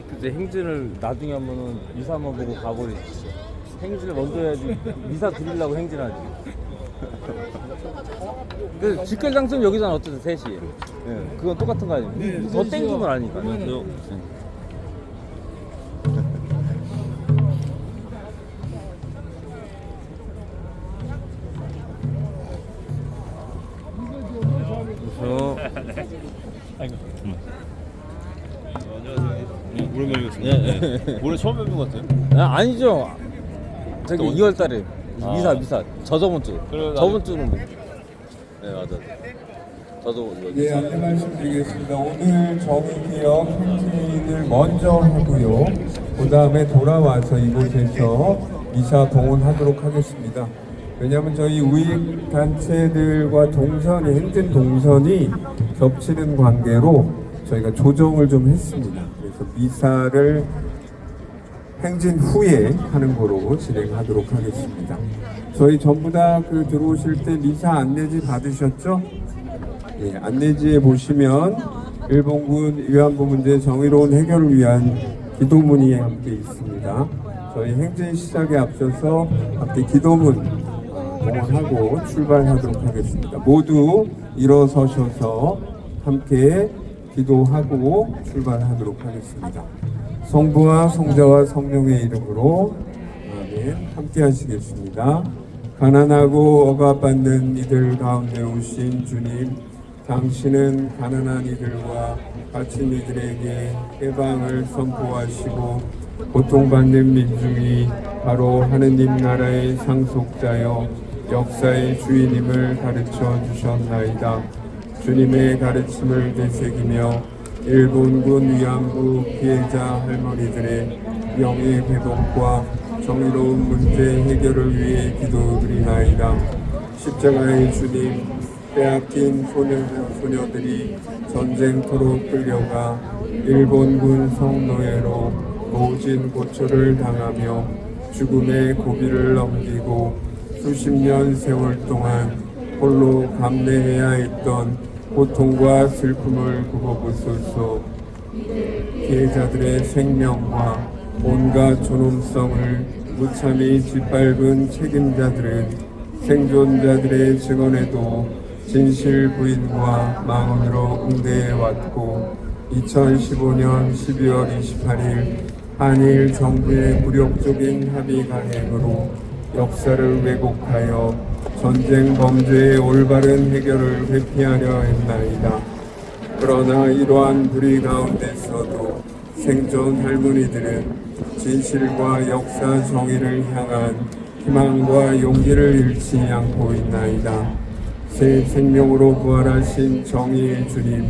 그때 행진을 나중에 하면은 미사만 보고 가버리지. 행진을 먼저 해야지. 미사 드리려고 행진하지. 그 직결 장소는 여기잖아. 어쨌든 3시. 예, 그건 똑같은 거 아니에요? 네, 더 땡기면 아니까. 그러면은- 그래서 아이고. 안녕하세요. 오랜만에 뵙습니다. 올해 처음 뵙는 것 같아요. 아니죠. 저기 또 2월 달에 아. 미사 저번 주. 그래, 저번 주는 뭐. 네, 맞아. 저도 이거 예, 안내 말씀드리겠습니다. 오늘 정의기억 행진을 먼저 하고요. 그 다음에 돌아와서 이곳에서 미사 봉헌하도록 하겠습니다. 왜냐하면 저희 우익 단체들과 동선이 행진 동선이 겹치는 관계로 저희가 조정을 좀 했습니다. 그래서 미사를 행진 후에 하는 거로 진행하도록 하겠습니다. 저희 전부 다 그 들어오실 때 미사 안내지 받으셨죠? 예, 안내지에 보시면 일본군 위안부 문제 정의로운 해결을 위한 기도문이 함께 있습니다. 저희 행진 시작에 앞서서 함께 기도문 봉헌하고 출발하도록 하겠습니다. 모두 일어서셔서 함께 기도하고 출발하도록 하겠습니다. 성부와 성자와 성령의 이름으로 아멘. 함께 하시겠습니다. 가난하고 억압받는 이들 가운데 오신 주님, 당신은 가난한 이들과 갇힌 이들에게 해방을 선포하시고 고통받는 민중이 바로 하느님 나라의 상속자여 역사의 주인임을 가르쳐 주셨나이다. 주님의 가르침을 되새기며 일본군 위안부 피해자 할머니들의 명예 회복과 정의로운 문제 해결을 위해 기도드리나이다. 십자가의 주님, 빼앗긴 소녀들이 전쟁터로 끌려가 일본군 성노예로 모진 고초를 당하며 죽음의 고비를 넘기고 수십 년 세월 동안 홀로 감내해야 했던 고통과 슬픔을 굽어보소서. 피해자들의 생명과 온갖 존엄성을 무참히 짓밟은 책임자들은 생존자들의 증언에도 진실 부인과 망언으로 응대해왔고 2015년 12월 28일 한일 정부의 굴욕적인 합의 강행으로 역사를 왜곡하여 전쟁 범죄의 올바른 해결을 회피하려 했나이다. 그러나 이러한 불의 가운데서도 생존 할머니들은 진실과 역사 정의를 향한 희망과 용기를 잃지 않고 있나이다. 새 생명으로 부활하신 정의의 주님,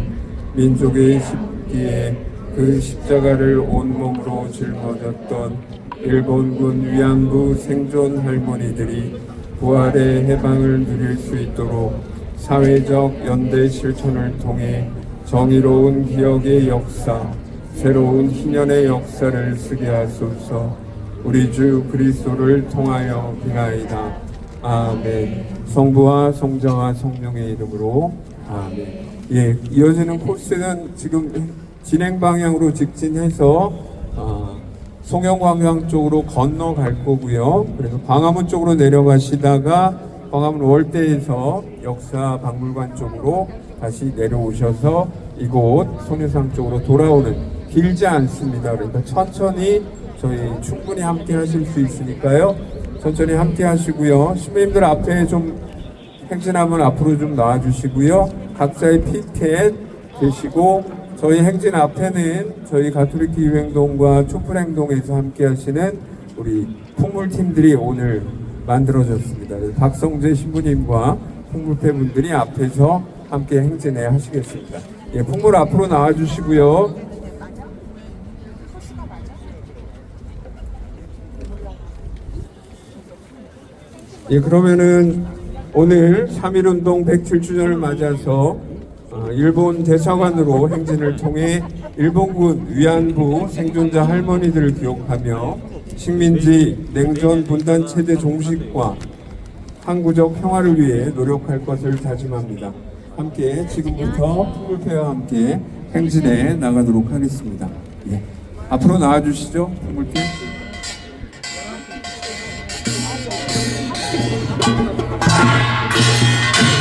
민족의 십기에 그 십자가를 온몸으로 짊어졌던 일본군 위안부 생존 할머니들이 부활의 해방을 누릴 수 있도록 사회적 연대 실천을 통해 정의로운 기억의 역사, 새로운 희년의 역사를 쓰게 하소서. 우리 주 그리스도를 통하여 비나이다. 아멘. 성부와 성자와 성령의 이름으로 아멘. 예, 이어지는 코스는 지금 진행 방향으로 직진해서 송영광장 쪽으로 건너갈 거고요. 그래서 광화문 쪽으로 내려가시다가 광화문 월대에서 역사박물관 쪽으로 다시 내려오셔서 이곳 소녀상 쪽으로 돌아오는 길지 않습니다. 그러니까 천천히 저희 충분히 함께 하실 수 있으니까요. 천천히 함께 하시고요. 시민님들 앞에 좀 행진하면 앞으로 좀 나와주시고요. 각자의 피켓 계시고 저희 행진 앞에는 저희 가톨릭 기후행동과 촛불행동에서 함께 하시는 우리 풍물팀들이 오늘 만들어졌습니다. 박성재 신부님과 풍물패 분들이 앞에서 함께 행진해 하시겠습니다. 예, 풍물 앞으로 나와주시고요. 예, 그러면은 오늘 3.1운동 107주년을 맞아서 일본 대사관으로 행진을 통해 일본군 위안부 생존자 할머니들을 기억하며 식민지 냉전 분단 체제 종식과 항구적 평화를 위해 노력할 것을 다짐합니다. 함께 지금부터 풍물패와 함께 행진해 나가도록 하겠습니다. 예. 앞으로 나와주시죠, 풍물패.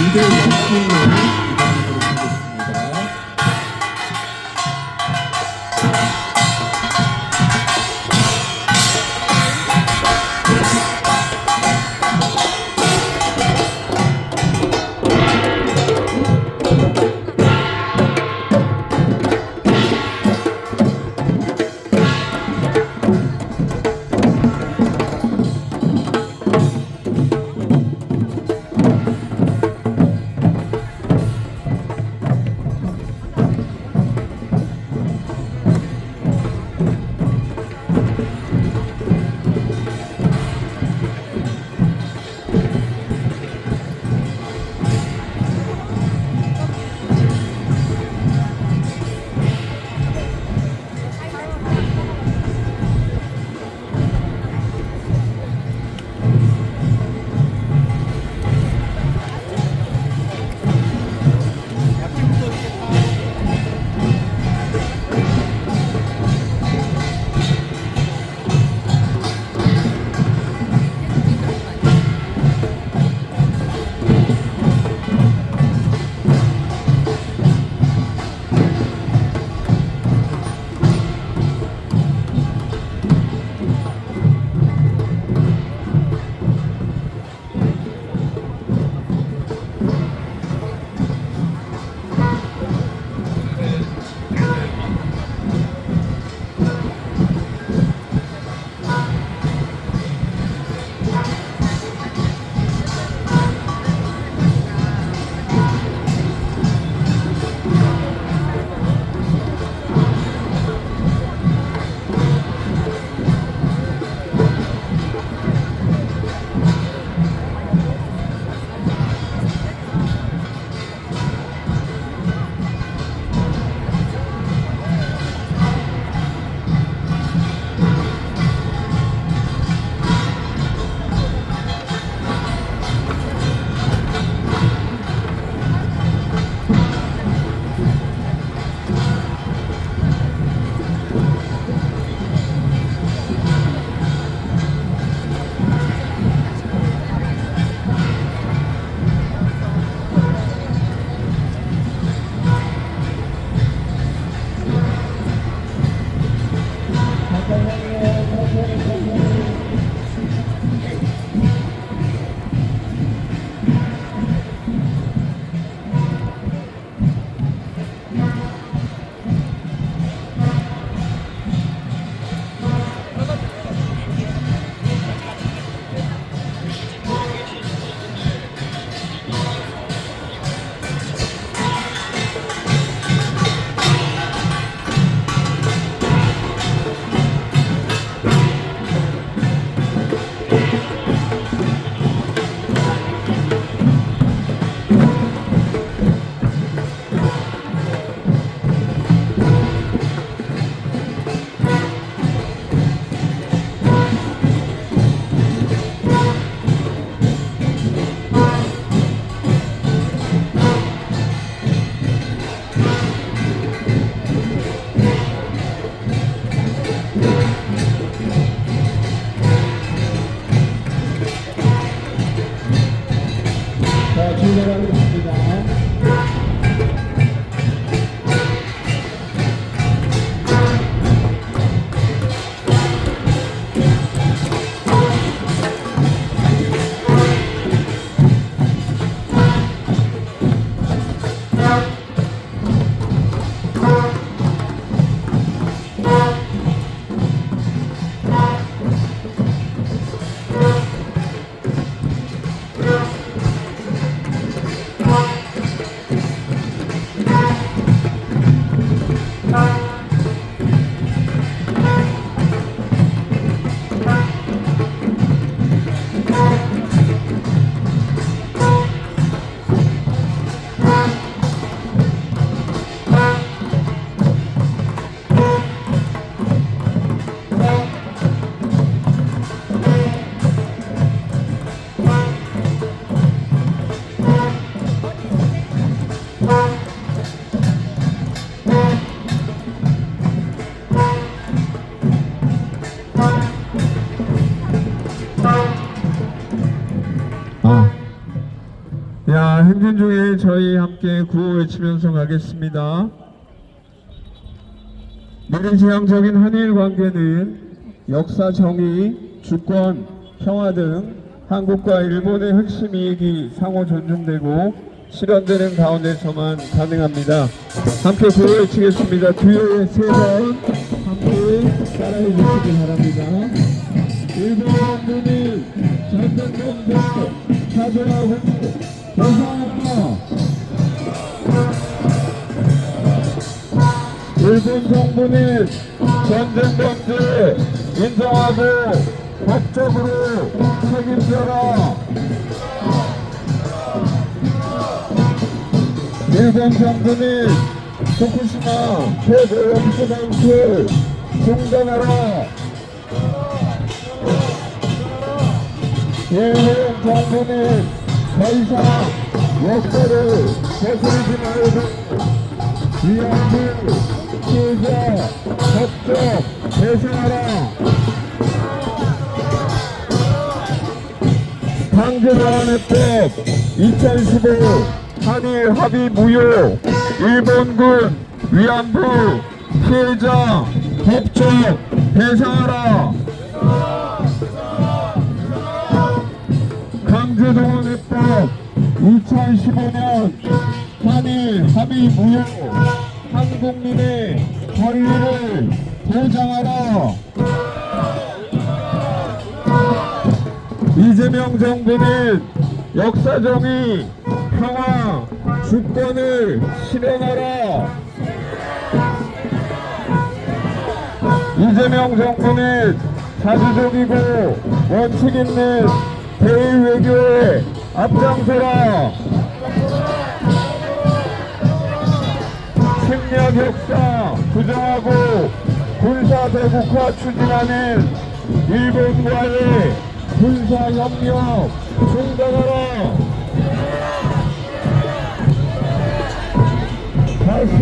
무대 연출을 이동하도록 하겠습니다. 저희 함께 구호 외치면서 가겠습니다. 미래지향적인 한일 관계는 역사 정의, 주권, 평화 등 한국과 일본의 핵심 이익이 상호 존중되고 실현되는 가운데서만 가능합니다. 함께 구호 외치겠습니다. 뒤에 3번 함께 따라해 주시기 바랍니다. 일본 정부는 전쟁범죄 차별하고 보상한다. 일본 정부는 전쟁범죄 인정하고 법적으로 책임져라. 일본 정부는 후쿠시마核오염 수방출 중단하라. 일본 정부는 더 이상 역사를 거스르지 말고 위안부 피해자 법적 대상하라. 강제동원해법 2015 한일 합의 무효. 일본군 위안부 피해자 법적 대상하라. 강제동원해법 2015년 한일 합의 무효. 한국민의 권리를 보장하라. 이재명 정부는 역사정의, 평화, 주권을 실현하라. 이재명 정부는 자주적이고 원칙 있는 대일 외교에 앞장서라. 침략 역사 부정하고 군사 대국화 추진하는 일본과의 군사 협력 중단하라. 다시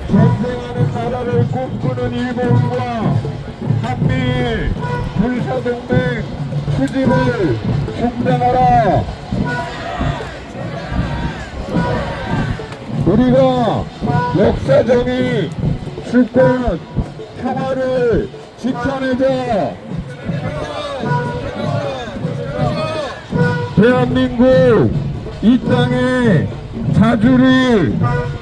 전쟁하는 나라를 꿈꾸는 일본과 한미일 군사동맹 추진을 중단하라. 우리가 역사정의, 주권, 평화를 지켜내자. 대한민국 이 땅의 자주를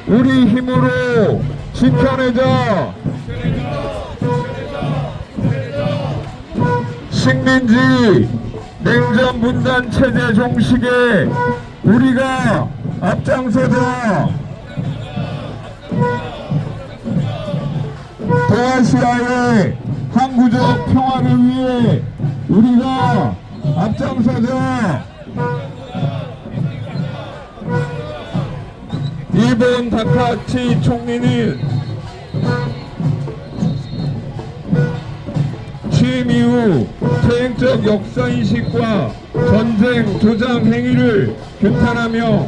우리 힘으로 지켜내자. 식민지 냉전 분단 체제 종식에 우리가 앞장서자. 동아시아의 항구적 평화를 위해 우리가 앞장서자. 일본 다카치 총리는 취임 이후 퇴행적 역사인식과 전쟁 조장 행위를 규탄하며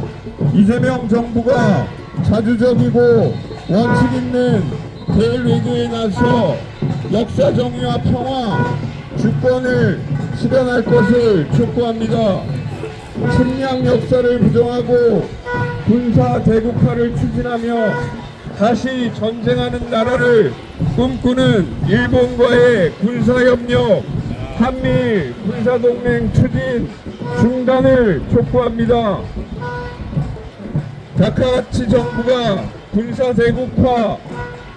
이재명 정부가 자주적이고 원칙 있는 대일 외교에 나서 역사 정의와 평화, 주권을 실현할 것을 촉구합니다. 침략 역사를 부정하고 군사 대국화를 추진하며 다시 전쟁하는 나라를 꿈꾸는 일본과의 군사협력, 한미 군사동맹 추진 중단을 촉구합니다. 다카치 정부가 군사 대국화,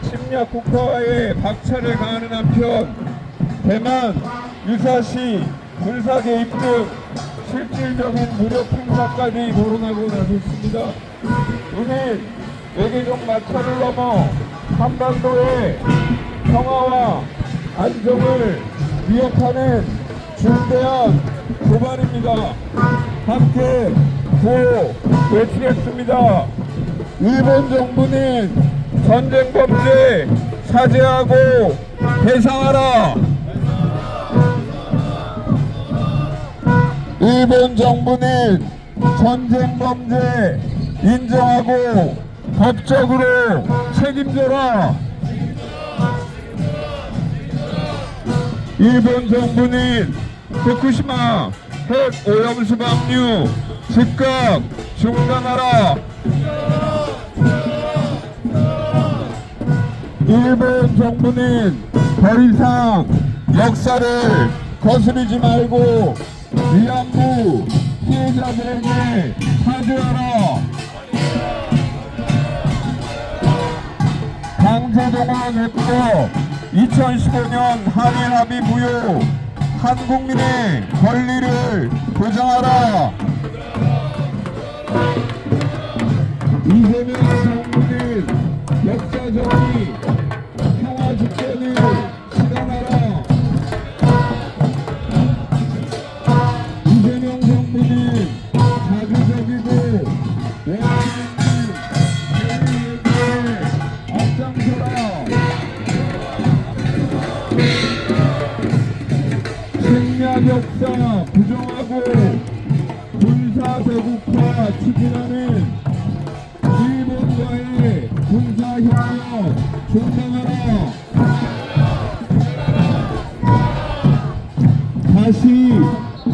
침략 국가와의 박차를 가하는 한편 대만, 유사시, 군사 개입 등 실질적인 무력 행사까지 거론하고 나섰습니다. 우리 외교적 마찰을 넘어 한반도의 평화와 안정을 위협하는 중대한 도발입니다. 함께 구호 외치겠습니다. 일본 정부는 전쟁 범죄 사죄하고 배상하라. 일본 정부는 전쟁 범죄 인정하고 법적으로 책임져라. 일본 정부는 후쿠시마 핵 오염수 방류 즉각 중단하라. 일본 정부는 더 이상 역사를 거스르지 말고 위안부 피해자들에게 사죄하라. 강제동원 냈고 2015년 한일 합의 무효. 한국민의 권리를 보장하라. 이재명 정부는 역사적인 평화 집권을 실현하라. 이재명 정부는 자주적이고 원칙있는 대의에게 앞장서라. 식량 역사 부정하고 군사 대국화 추진하는 일본과의 군사협력 중단하라. 다시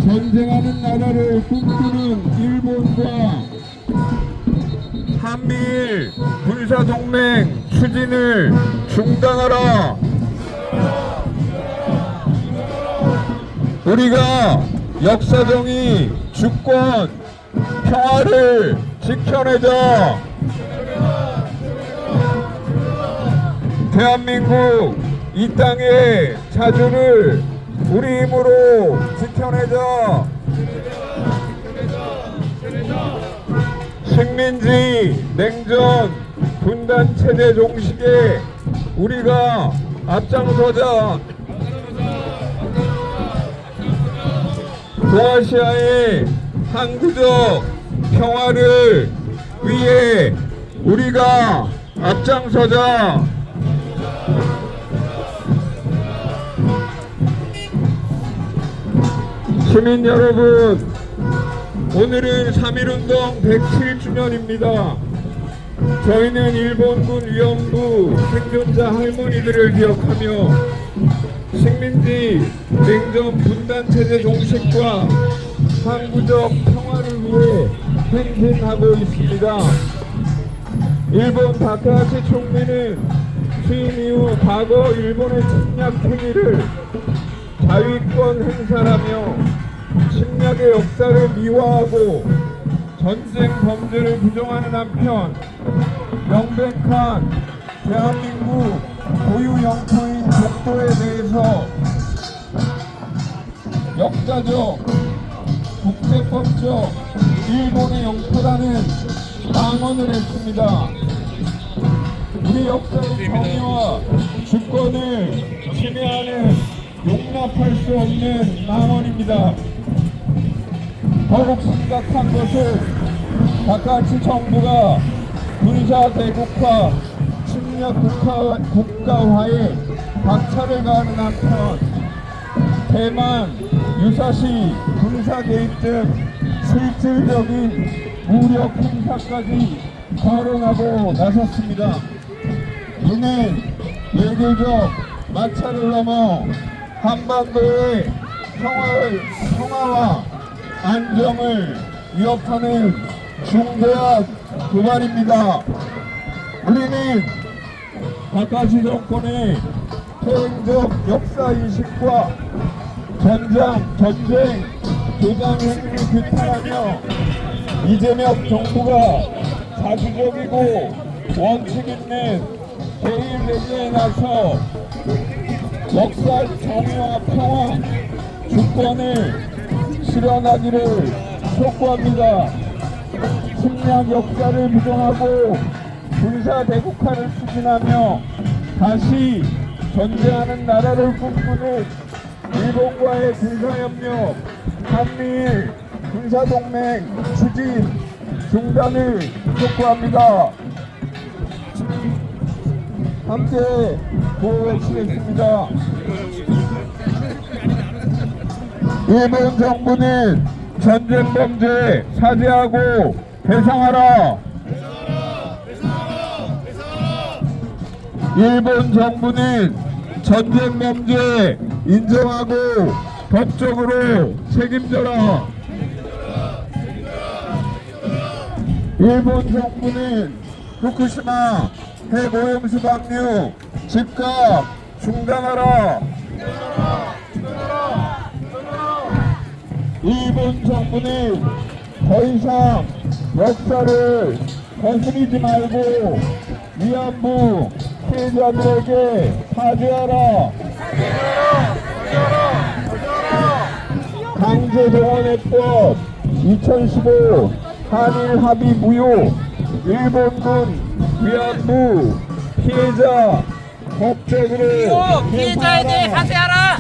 전쟁하는 나라를 꿈꾸는 일본과 한미일 군사동맹 추진을 중단하라. 우리가 역사정의, 주권, 평화를 지켜내자. 대한민국 이 땅의 자주를 우리 힘으로 지켜내자. 식민지, 냉전, 분단 체제 종식에 우리가 앞장서자. 동아시아의 항구적 평화를 위해 우리가 앞장서자. 시민 여러분, 오늘은 3.1운동 107주년입니다. 저희는 일본군 위안부 생존자 할머니들을 기억하며 식민지 냉전 분단체제 종식과 항구적 평화를 위해 행진하고 있습니다. 일본 다카하시 총리는 취임 이후 과거 일본의 침략 행위를 자위권 행사라며 침략의 역사를 미화하고 전쟁 범죄를 부정하는 한편 명백한 대한민국 고유 영토인 독도에 대해서 역사적, 국제법적 일본의 영토라는 망언을 했습니다. 우리 역사의 정의와 주권을 침해하는 용납할 수 없는 망언입니다. 더욱 심각한 것은 다카치 정부가 군사 대국화, 침략 국가화에 박차를 가하는 한편 대만, 유사시 군사 개입 등 실질적인 무력 행사까지 거론하고 나섰습니다. 이는 외교적 마찰을 넘어 한반도의 평화와 안정을 위협하는 중대한 도발입니다. 우리는 다카시 정권의 퇴행적 역사인식과 전쟁, 조장 행위를 규탄하며 이재명 정부가 자주적이고 원칙 있는 대일 외교에 나서 역사 정의와 평화, 주권을 실현하기를 촉구합니다. 침략 역사를 부정하고 군사 대국화를 추진하며 다시 전쟁하는 나라를 꿈꾸는 일본과의 군사협력, 한미일 군사동맹 추진 중단을 촉구합니다. 함께 구호 외치겠습니다. 일본 정부는 전쟁 범죄 사죄하고 배상하라. 일본 정부는 전쟁 범죄 인정하고 법적으로 책임져라. 일본 정부는 후쿠시마 핵오염수 방류 즉각 중단하라. 일본 정부는 더 이상 역사를 거스르지 말고 위안부 피해자들에게 사죄하라. 강제동원해법 2015 한일 합의 무효. 일본군 위안부 피해자 법적으로 피해자에 대해 사죄하라.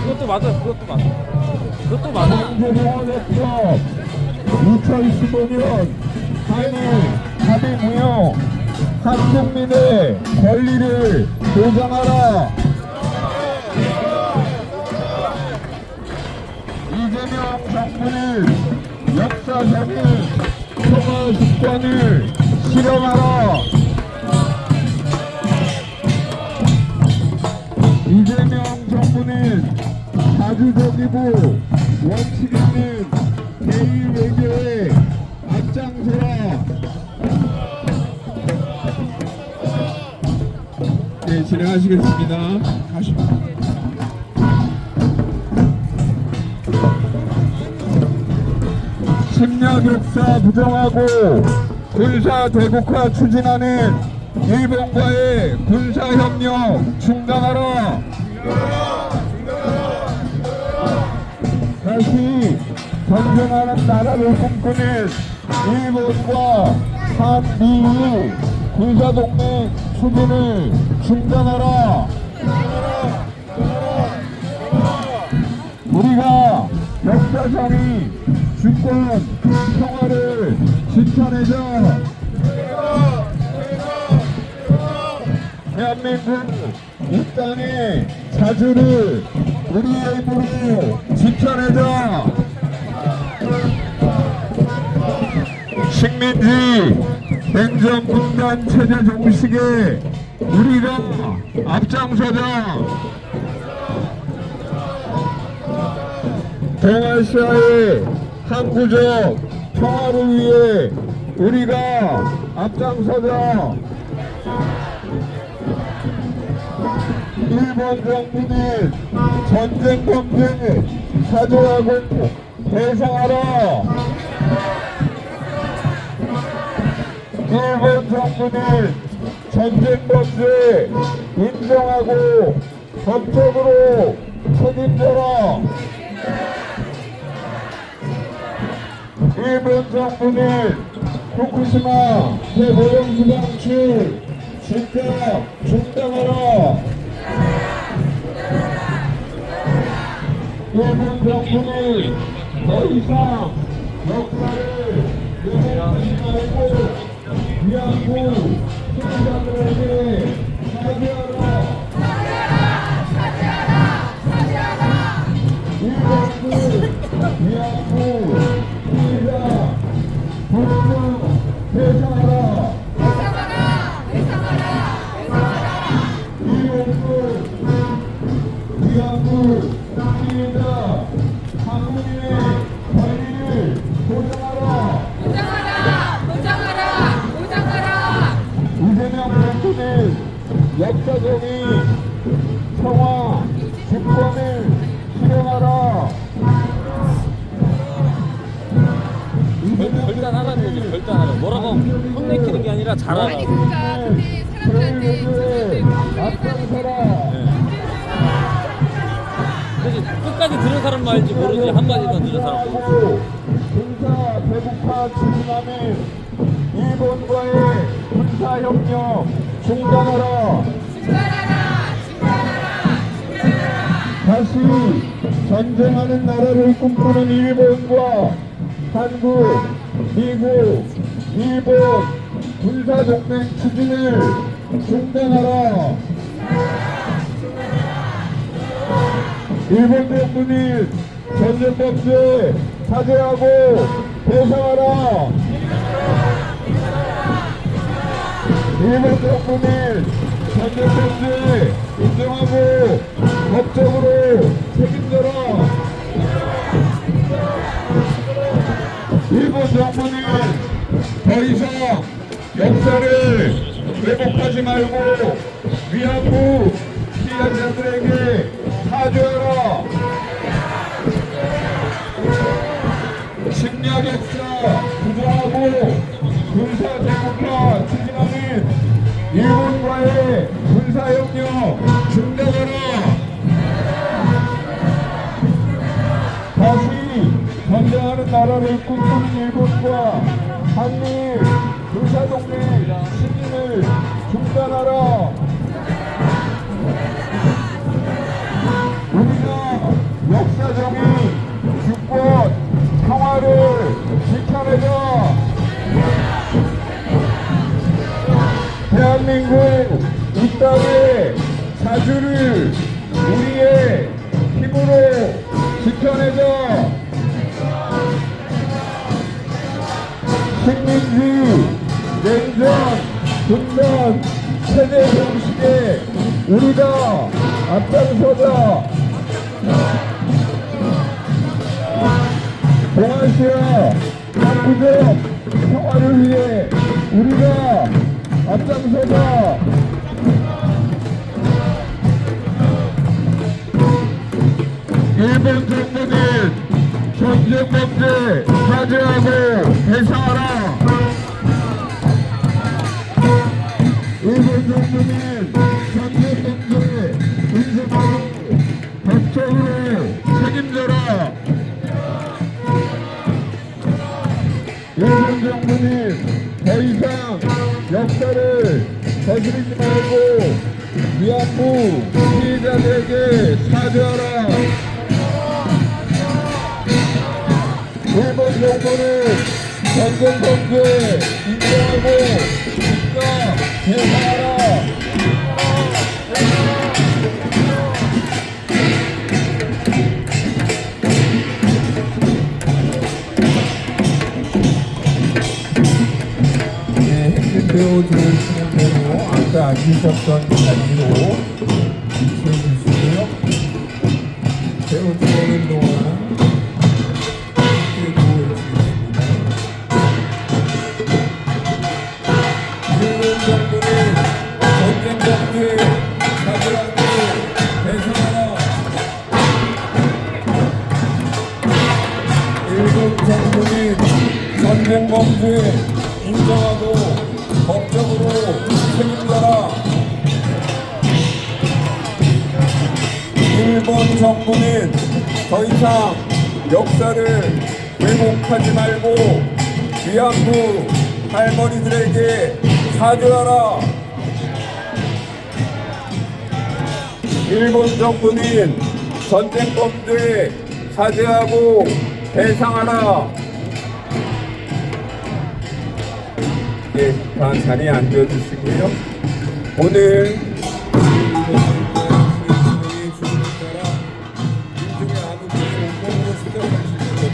그것도 맞아. 그것도 맞아. 강제동원해법 2015년 한일 합의 무효. 한국민의 권리를 보장하라. 이재명 정부는 역사적인 평화 습관을 실현하라. 이재명 정부는 자주적이고 원칙 있는 대일 외교에 앞장서라. 네, 진행하시겠습니다. 침략 역사 부정하고 군사 대국화 추진하는 일본과의 군사협력 중단하라. 다시 전쟁하는 나라를 꿈꾸는 일본과 한미일 군사동맹 추진을 중단하라. 우리가 역사상의 주권 평화를 실천해서 대한민국 이 땅의 자주를 우리의 힘으로 지켜내자. 식민지 냉전분단 체제 종식에 우리가 앞장서자. 동아시아의 항구적 평화를 위해 우리가 앞장서자. 일본 정부는 전쟁 범죄 사죄하고 배상하라. 일본 정부는 전쟁 범죄 인정하고 법적으로 책임져라. 일본 정부는 후쿠시마 핵오염수 방출 즉각 중단하라. 일본 정부는 더 이상 역사를 왜곡하지 말고 위안부 피해자들에게 사죄하라. 일본군 위안부 피해자 법정 배상하라. 일본군 위안부 피해자 한국인의 권리를 보장하라. 이재명 정부는 역사적인 평화 주권을 실현하라. 결단하라는 거지. 결단하라. 뭐라고 혼내키는 게 아니라 잘하라. 아니 그러니까 근데 사람들한테 전쟁 앞장서라. 그래서 끝까지 들은 사람 말지 모르지 한마디만 들은 사람. 군사 대국화 추진하는 일본과의 군사협력 중단하라. 다시 전쟁하는 나라를 꿈꾸는 일본과 한국, 미국, 일본 군사동맹 추진을 중단하라. 일본 정부는 전쟁 범죄 사죄하고 배상하라. 일본 정부는 전쟁 범죄 인정하고 법적으로 책임져라. 일본 정부는 더 이상 역사를 왜곡하지 말고 위안부 피해자들에게 사죄하라. 침략 역사 부정하고 군사 제국화 추진하는 일본과의 군사협력 중단하라. 다시 전쟁하는 나라를 꿈꾸는 일본과 한미 군사동맹 추진을 중단하라. 우리가 역사적인 주권 평화를 지켜내자. 대한민국 이 땅의 자주를 우리의 힘으로 지켜내자. 식민지, 냉전, 분단, 세대 형식에 우리가 앞장서자. 동아시아 남부적 평화를 위해 우리가 앞장서자. 일본 정부는 전쟁 범죄 사죄하고 배상하라. 일본 정부는 전쟁 범죄 인정하고 법적으로 책임져라. 일본 정부는 더 이상 역사를 거스르지 말고 위안부 피해자들에게 사죄하라. 일본 정부는 전쟁 범죄 인정하고 즉각 배상하라. 배워주시는 대로 아까 앉으셨던 자리로 비춰주시고요. 배워주는 동안 함께 보여주겠습니다. 일본 정부는 전쟁 범죄 사죄하고 배상하라. 일본 정부는 전쟁 범죄 인정하고 법적으로 책임져라. 일본 정부는 더 이상 역사를 왜곡하지 말고 위안부 할머니들에게 사죄하라. 일본 정부는 전쟁 범죄에 사죄하고 배상하라. 예, 다 자리에 앉아주시고요. 오늘 주민에 따라 일종의 아무튼 온몸으로 수정하시는 것들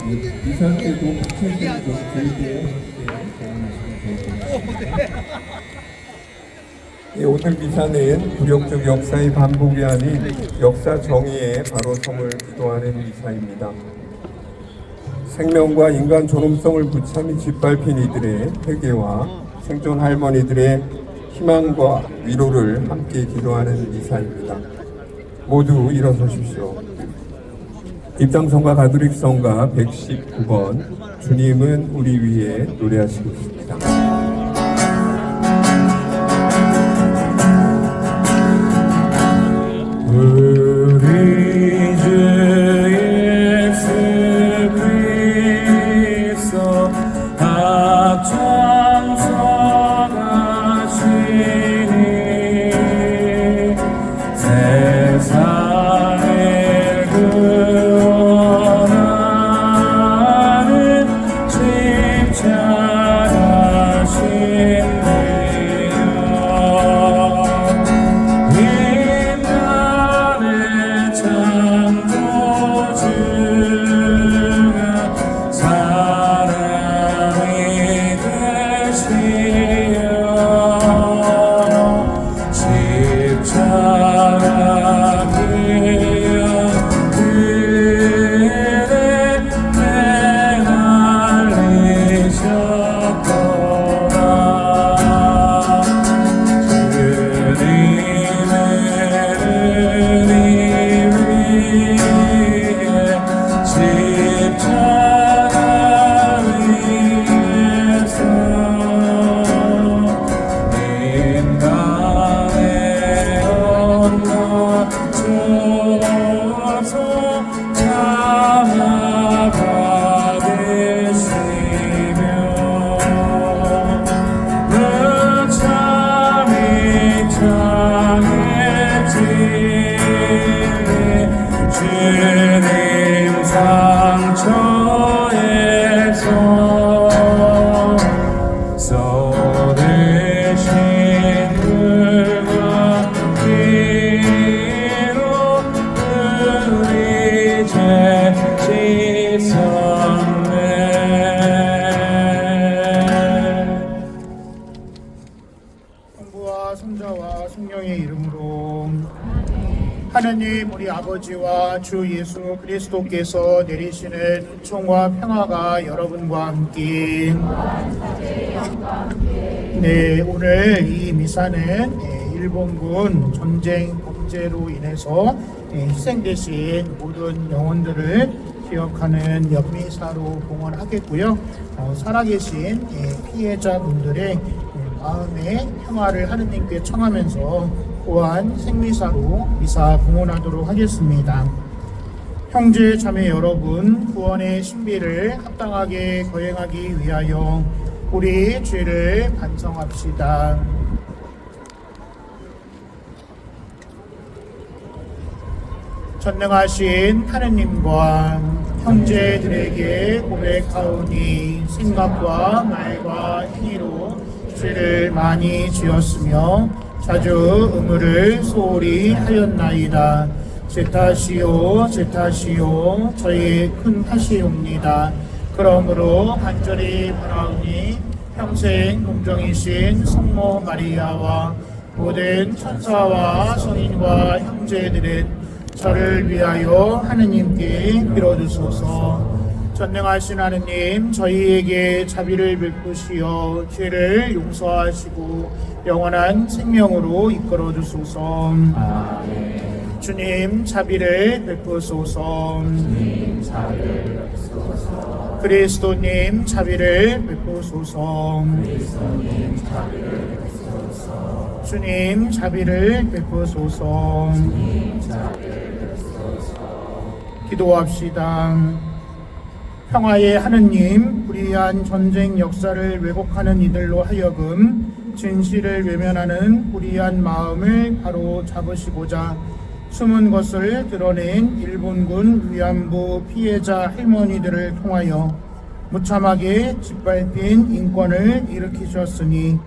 미사 때도 부채를 좀 들고 함께 경험하시면 좋을 것 같습니다. 오늘 미사는 굴욕적 역사의 반복이 아닌 역사 정의의 바로섬을 기도하는 미사입니다. 생명과 인간 존엄성을 무참히 짓밟힌 이들의 회개와 생존 할머니들의 희망과 위로를 함께 기도하는 미사입니다. 모두 일어서십시오. 입장성가 가톨릭성가 119번 주님은 우리 위에 노래하시겠습니다. 우리 주 예수 그리스도 합창성하시니 세상을 구원하는 하느님 우리 아버지와 주 예수 그리스도께서 내리시는 은총과 평화가 여러분과 함께. 네, 오늘 이 미사는 일본군 전쟁 범죄로 인해서 희생되신 모든 영혼들을 기억하는 연미사로 봉헌하겠고요. 살아계신 피해자분들의 마음의 평화를 하느님께 청하면서 또한 생미사로 미사 봉헌하도록 하겠습니다. 형제 자매 여러분, 구원의 신비를 합당하게 거행하기 위하여 우리 죄를 반성합시다. 전능하신 하느님과 형제들에게 고백하오니 생각과 말과 행위로 죄를 많이 지었으며 자주 의무를 소홀히 하였나이다. 제 탓이요 저의 큰 탓이옵니다. 그러므로 간절히 바라오니 평생 공정이신 성모 마리아와 모든 천사와 성인과 형제들은 저를 위하여 하느님께 빌어주소서. 전능하신 하느님, 저희에게 자비를 베푸시어 죄를 용서하시고 영원한 생명으로 이끌어 주소서. 주님 자비를 베푸소서. 그리스도님 자비를 베푸소서. 주님 자비를 베푸소서. 기도합시다. 평화의 하느님, 불의한 전쟁 역사를 왜곡하는 이들로 하여금 진실을 외면하는 불의한 마음을 바로 잡으시고자 숨은 것을 드러낸 일본군 위안부 피해자 할머니들을 통하여 무참하게 짓밟힌 인권을 일으키셨으니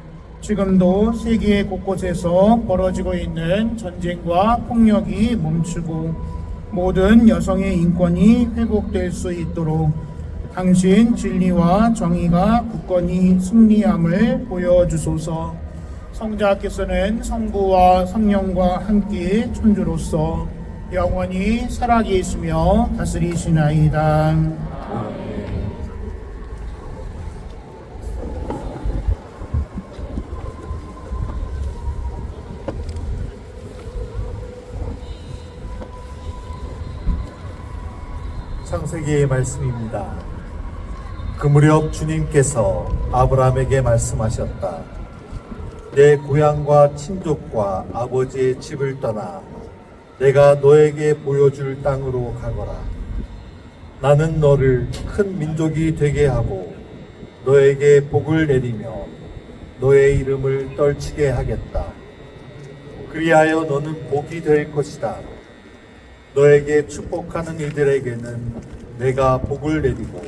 지금도 세계 곳곳에서 벌어지고 있는 전쟁과 폭력이 멈추고 모든 여성의 인권이 회복될 수 있도록 당신 진리와 정의가 굳건히 승리함을 보여주소서. 성자께서는 성부와 성령과 함께 천주로서 영원히 살아계시며 다스리시나이다. 창세기의 말씀입니다. 그 무렵 주님께서 아브라함에게 말씀하셨다. 내 고향과 친족과 아버지의 집을 떠나 내가 너에게 보여줄 땅으로 가거라. 나는 너를 큰 민족이 되게 하고 너에게 복을 내리며 너의 이름을 떨치게 하겠다. 그리하여 너는 복이 될 것이다. 너에게 축복하는 이들에게는 내가 복을 내리고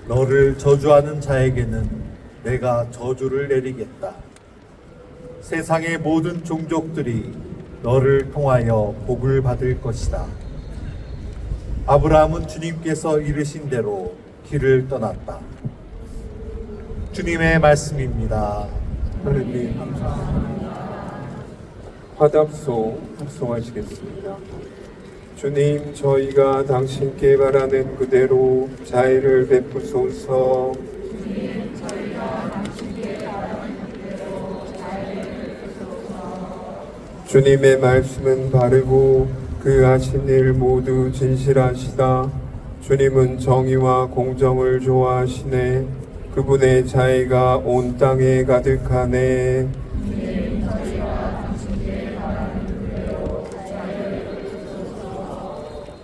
너를 저주하는 자에게는 내가 저주를 내리겠다. 세상의 모든 종족들이 너를 통하여 복을 받을 것이다. 아브라함은 주님께서 이르신 대로 길을 떠났다. 주님의 말씀입니다. 하느님 화답소 합송하시겠습니다. 주님, 저희가 당신께 바라는 그대로 자애를 베푸소서. 주님의 말씀은 바르고 그 하신 일 모두 진실하시다. 주님은 정의와 공정을 좋아하시네. 그분의 자애가 온 땅에 가득하네.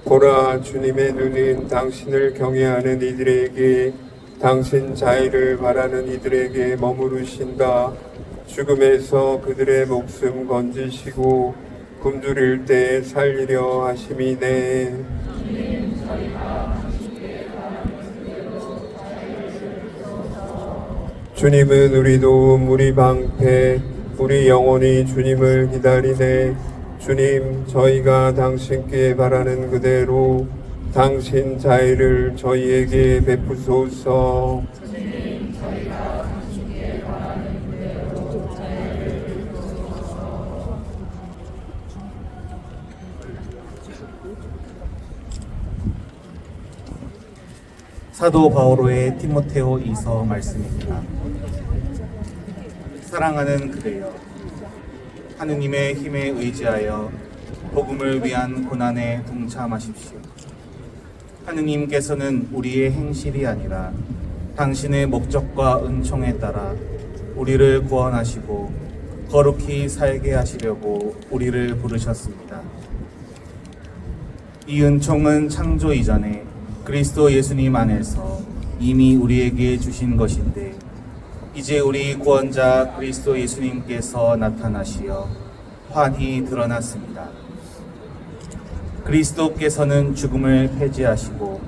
보라, 주님의 눈은 당신을 경외하는 이들에게, 당신 자애를 바라는 이들에게 머무르신다. 죽음에서 그들의 목숨 건지시고 굶주릴 때 살리려 하심이네. 주님은 우리 도움, 우리 방패, 우리 영혼이 주님을 기다리네. 주님, 저희가 당신께 바라는 그대로 당신 자애를 저희에게 베푸소서. 사도 바오로의 디모테오 2서 말씀입니다. 사랑하는 그대여, 하느님의 힘에 의지하여 복음을 위한 고난에 동참하십시오. 하느님께서는 우리의 행실이 아니라 당신의 목적과 은총에 따라 우리를 구원하시고 거룩히 살게 하시려고 우리를 부르셨습니다. 이 은총은 창조 이전에 그리스도 예수님 안에서 이미 우리에게 주신 것인데 이제 우리 구원자 그리스도 예수님께서 나타나시어 환히 드러났습니다. 그리스도께서는 죽음을 폐지하시고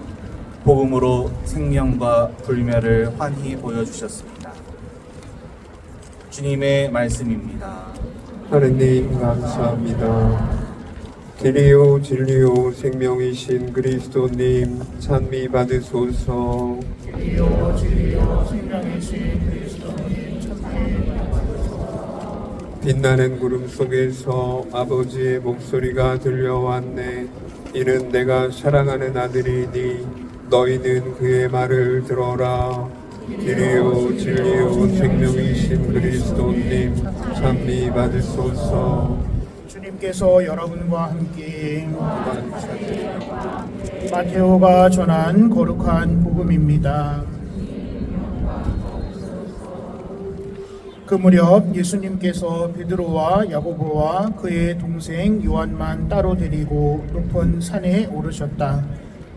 복음으로 생명과 불멸을 환히 보여주셨습니다. 주님의 말씀입니다. 하느님 감사합니다. 길이요 진리요 생명이신 그리스도님 찬미 받으소서. 길이요 진리요 생명이신 그리스도님 찬미 받으소서. 빛나는 구름 속에서 아버지의 목소리가 들려왔네. 이는 내가 사랑하는 아들이니 너희는 그의 말을 들어라. 길이요 진리요 생명이신 그리스도님 찬미 받으소서. 주님께서 여러분과 함께 마테오가 전한 거룩한 복음입니다. 그 무렵 예수님께서 베드로와 야고보와 그의 동생 요한만 따로 데리고 높은 산에 오르셨다.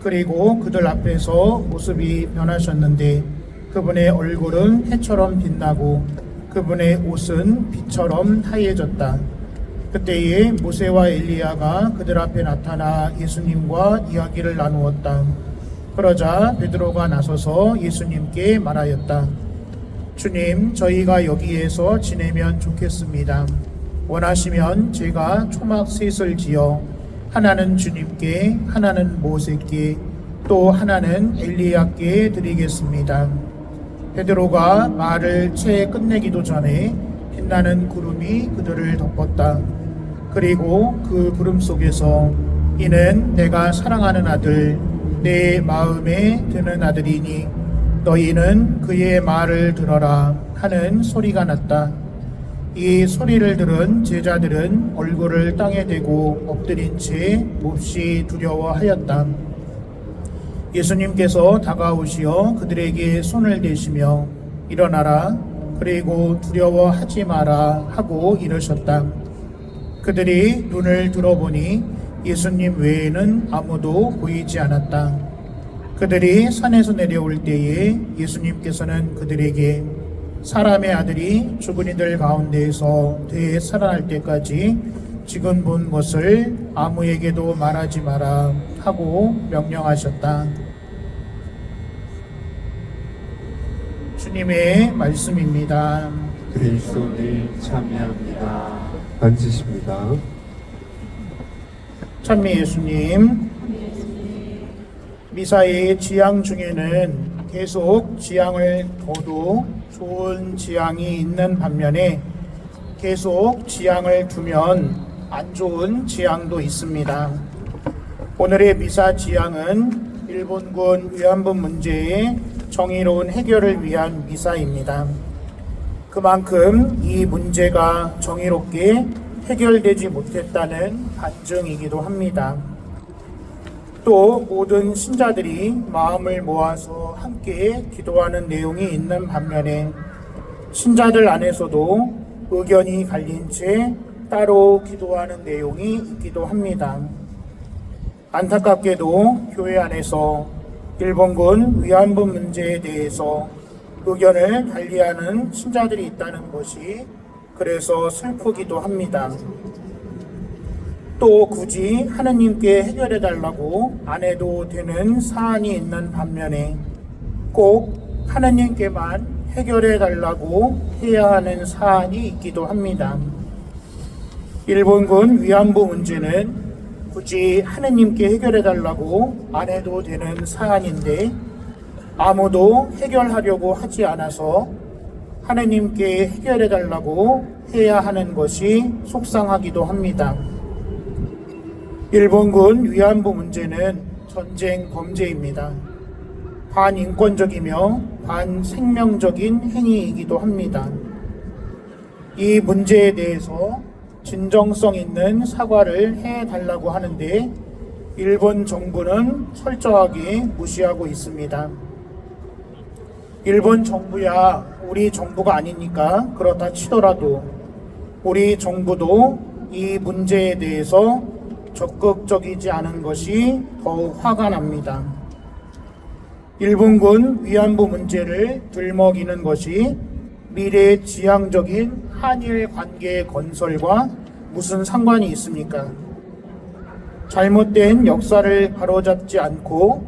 그리고 그들 앞에서 모습이 변하셨는데 그분의 얼굴은 해처럼 빛나고 그분의 옷은 빛처럼 하얘졌다. 그때에 모세와 엘리야가 그들 앞에 나타나 예수님과 이야기를 나누었다. 그러자 베드로가 나서서 예수님께 말하였다. 주님, 저희가 여기에서 지내면 좋겠습니다. 원하시면 제가 초막 셋을 지어 하나는 주님께, 하나는 모세께, 또 하나는 엘리야께 드리겠습니다. 베드로가 말을 채 끝내기도 전에 빛나는 구름이 그들을 덮었다. 그리고 그 구름 속에서 이는 내가 사랑하는 아들, 내 마음에 드는 아들이니 너희는 그의 말을 들어라 하는 소리가 났다. 이 소리를 들은 제자들은 얼굴을 땅에 대고 엎드린 채 몹시 두려워하였다. 예수님께서 다가오시어 그들에게 손을 대시며 일어나라, 그리고 두려워하지 마라 하고 이르셨다. 그들이 눈을 들어보니 예수님 외에는 아무도 보이지 않았다. 그들이 산에서 내려올 때에 예수님께서는 그들에게 사람의 아들이 죽은 이들 가운데에서 되살아날 때까지 지금 본 것을 아무에게도 말하지 마라 하고 명령하셨다. 주님의 말씀입니다. 그리스도를 참여합니다. 앉으십니다. 찬미 예수님, 미사의 지향 중에는 계속 지향을 둬도 좋은 지향이 있는 반면에 계속 지향을 두면 안 좋은 지향도 있습니다. 오늘의 미사 지향은 일본군 위안부 문제의 정의로운 해결을 위한 미사입니다. 그만큼 이 문제가 정의롭게 해결되지 못했다는 반증이기도 합니다. 또 모든 신자들이 마음을 모아서 함께 기도하는 내용이 있는 반면에 신자들 안에서도 의견이 갈린 채 따로 기도하는 내용이 있기도 합니다. 안타깝게도 교회 안에서 일본군 위안부 문제에 대해서 의견을 달리하는 신자들이 있다는 것이 그래서 슬프기도 합니다. 또 굳이 하느님께 해결해 달라고 안 해도 되는 사안이 있는 반면에 꼭 하느님께만 해결해 달라고 해야 하는 사안이 있기도 합니다. 일본군 위안부 문제는 굳이 하느님께 해결해 달라고 안 해도 되는 사안인데 아무도 해결하려고 하지 않아서 하느님께 해결해 달라고 해야 하는 것이 속상하기도 합니다. 일본군 위안부 문제는 전쟁 범죄입니다. 반인권적이며 반생명적인 행위이기도 합니다. 이 문제에 대해서 진정성 있는 사과를 해달라고 하는데 일본 정부는 철저하게 무시하고 있습니다. 일본 정부야 우리 정부가 아니니까 그렇다 치더라도 우리 정부도 이 문제에 대해서 적극적이지 않은 것이 더욱 화가 납니다. 일본군 위안부 문제를 들먹이는 것이 미래 지향적인 한일 관계 건설과 무슨 상관이 있습니까? 잘못된 역사를 바로잡지 않고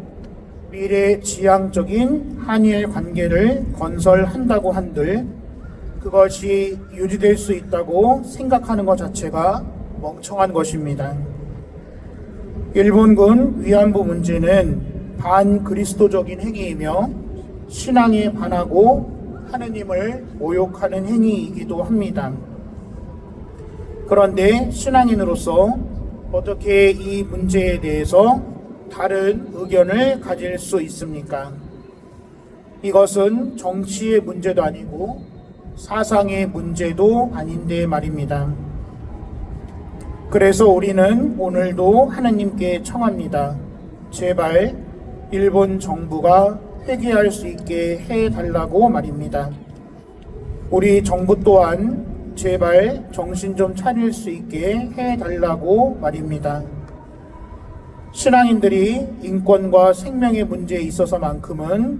미래 지향적인 한일 관계를 건설한다고 한들 그것이 유지될 수 있다고 생각하는 것 자체가 멍청한 것입니다. 일본군 위안부 문제는 반그리스도적인 행위이며 신앙에 반하고 하느님을 모욕하는 행위이기도 합니다. 그런데 신앙인으로서 어떻게 이 문제에 대해서 다른 의견을 가질 수 있습니까? 이것은 정치의 문제도 아니고 사상의 문제도 아닌데 말입니다. 그래서 우리는 오늘도 하느님께 청합니다. 제발 일본 정부가 회개할 수 있게 해달라고 말입니다. 우리 정부 또한 제발 정신 좀 차릴 수 있게 해달라고 말입니다. 신앙인들이 인권과 생명의 문제에 있어서만큼은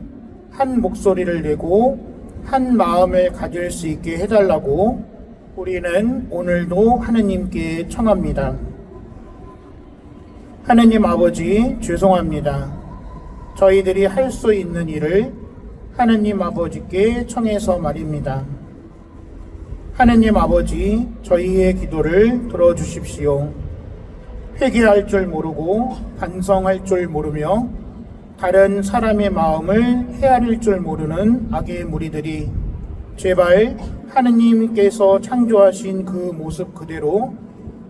한 목소리를 내고 한 마음을 가질 수 있게 해달라고 우리는 오늘도 하느님께 청합니다. 하느님 아버지 죄송합니다. 저희들이 할 수 있는 일을 하느님 아버지께 청해서 말입니다. 하느님 아버지 저희의 기도를 들어주십시오. 회개할 줄 모르고 반성할 줄 모르며 다른 사람의 마음을 헤아릴 줄 모르는 악의 무리들이 제발 하느님께서 창조하신 그 모습 그대로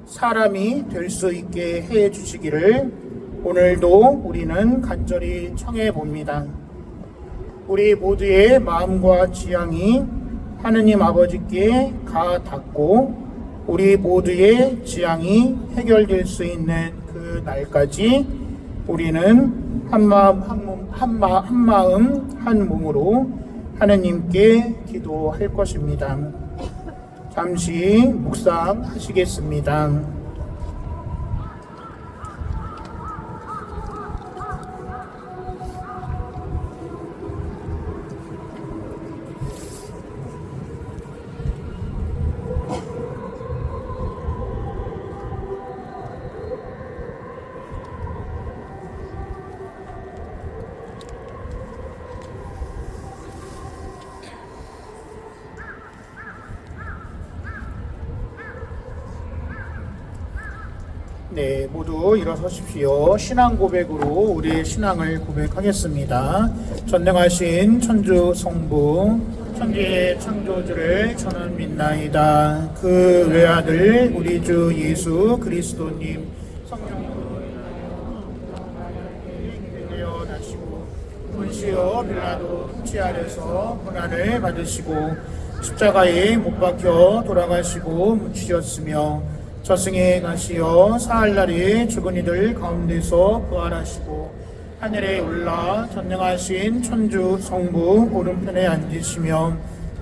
사람이 될 수 있게 해 주시기를 오늘도 우리는 간절히 청해 봅니다. 우리 모두의 마음과 지향이 하느님 아버지께 가 닿고 우리 모두의 지향이 해결될 수 있는 그 날까지 우리는 한 마음 한 몸으로 하느님께 기도할 것입니다. 잠시 묵상하시겠습니다. 네, 모두 일어서십시오. 신앙 고백으로 우리의 신앙을 고백하겠습니다. 전능하신 천주 성부, 천지의 창조주를 저는 믿나이다. 그 외아들 우리 주 예수 그리스도님 성령으로 나시고 본시오 빌라도 통치 아래서 고난을 받으시고 십자가에 못 박혀 돌아가시고 묻히셨으며 저승에 가시어 사흘날에 죽은 이들 가운데서 부활하시고 하늘에 올라 전능하신 천주 성부 오른편에 앉으시며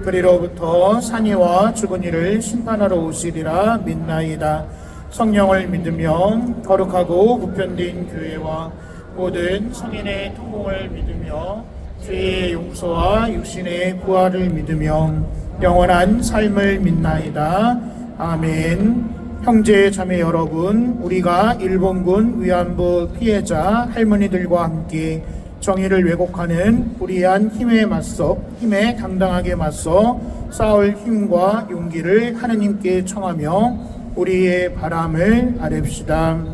그리로부터 산이와 죽은 이를 심판하러 오시리라 믿나이다. 성령을 믿으며 거룩하고 보편된 교회와 모든 성인의 통공을 믿으며 죄의 용서와 육신의 부활을 믿으며 영원한 삶을 믿나이다. 아멘. 형제 자매 여러분, 우리가 일본군 위안부 피해자 할머니들과 함께 정의를 왜곡하는 불의한 힘에 당당하게 맞서 싸울 힘과 용기를 하느님께 청하며 우리의 바람을 아뢰읍시다.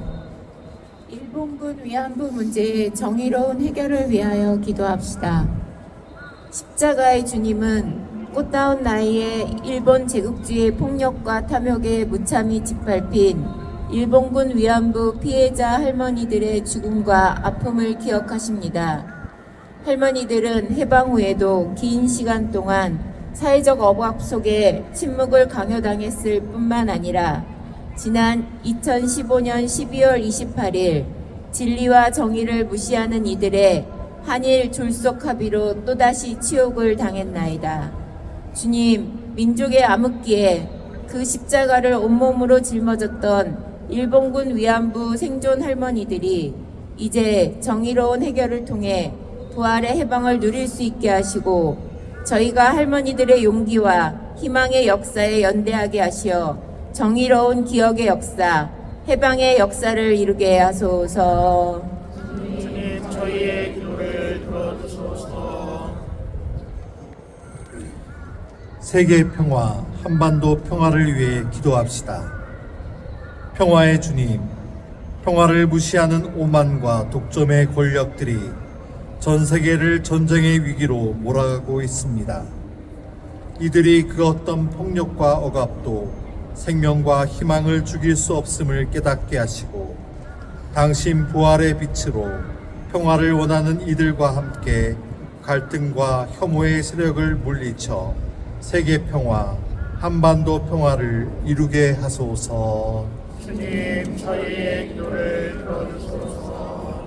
일본군 위안부 문제의 정의로운 해결을 위하여 기도합시다. 십자가의 주님은 꽃다운 나이에 일본 제국주의 폭력과 탐욕에 무참히 짓밟힌 일본군 위안부 피해자 할머니들의 죽음과 아픔을 기억하십니다. 할머니들은 해방 후에도 긴 시간 동안 사회적 억압 속에 침묵을 강요당했을 뿐만 아니라 지난 2015년 12월 28일 진리와 정의를 무시하는 이들의 한일 졸속 합의로 또다시 치욕을 당했나이다. 주님, 민족의 암흑기에 그 십자가를 온몸으로 짊어졌던 일본군 위안부 생존 할머니들이 이제 정의로운 해결을 통해 부활의 해방을 누릴 수 있게 하시고 저희가 할머니들의 용기와 희망의 역사에 연대하게 하시어 정의로운 기억의 역사, 해방의 역사를 이루게 하소서. 주님, 저희의 기도를 들어주소서. 세계 평화, 한반도 평화를 위해 기도합시다. 평화의 주님, 평화를 무시하는 오만과 독점의 권력들이 전 세계를 전쟁의 위기로 몰아가고 있습니다. 이들이 그 어떤 폭력과 억압도 생명과 희망을 죽일 수 없음을 깨닫게 하시고 당신 부활의 빛으로 평화를 원하는 이들과 함께 갈등과 혐오의 세력을 물리쳐 세계 평화, 한반도 평화를 이루게 하소서. 주님, 저희의 기도를 들어주소서.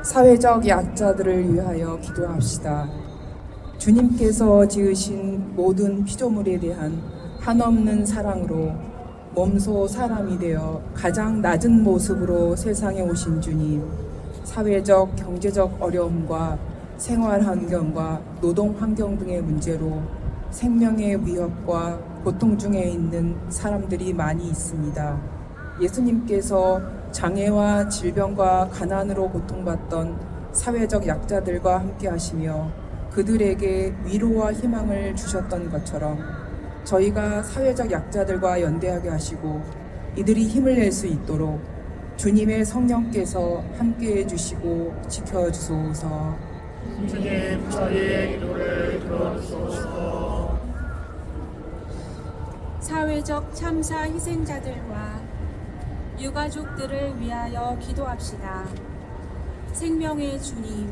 사회적 약자들을 위하여 기도합시다. 주님께서 지으신 모든 피조물에 대한 한없는 사랑으로 몸소 사람이 되어 가장 낮은 모습으로 세상에 오신 주님, 사회적, 경제적 어려움과 생활 환경과 노동 환경 등의 문제로 생명의 위협과 고통 중에 있는 사람들이 많이 있습니다. 예수님께서 장애와 질병과 가난으로 고통받던 사회적 약자들과 함께 하시며 그들에게 위로와 희망을 주셨던 것처럼 저희가 사회적 약자들과 연대하게 하시고 이들이 힘을 낼 수 있도록 주님의 성령께서 함께해 주시고 지켜주소서. 주님 저희의 기도를 들어주소서. 사회적 참사 희생자들과 유가족들을 위하여 기도합시다. 생명의 주님,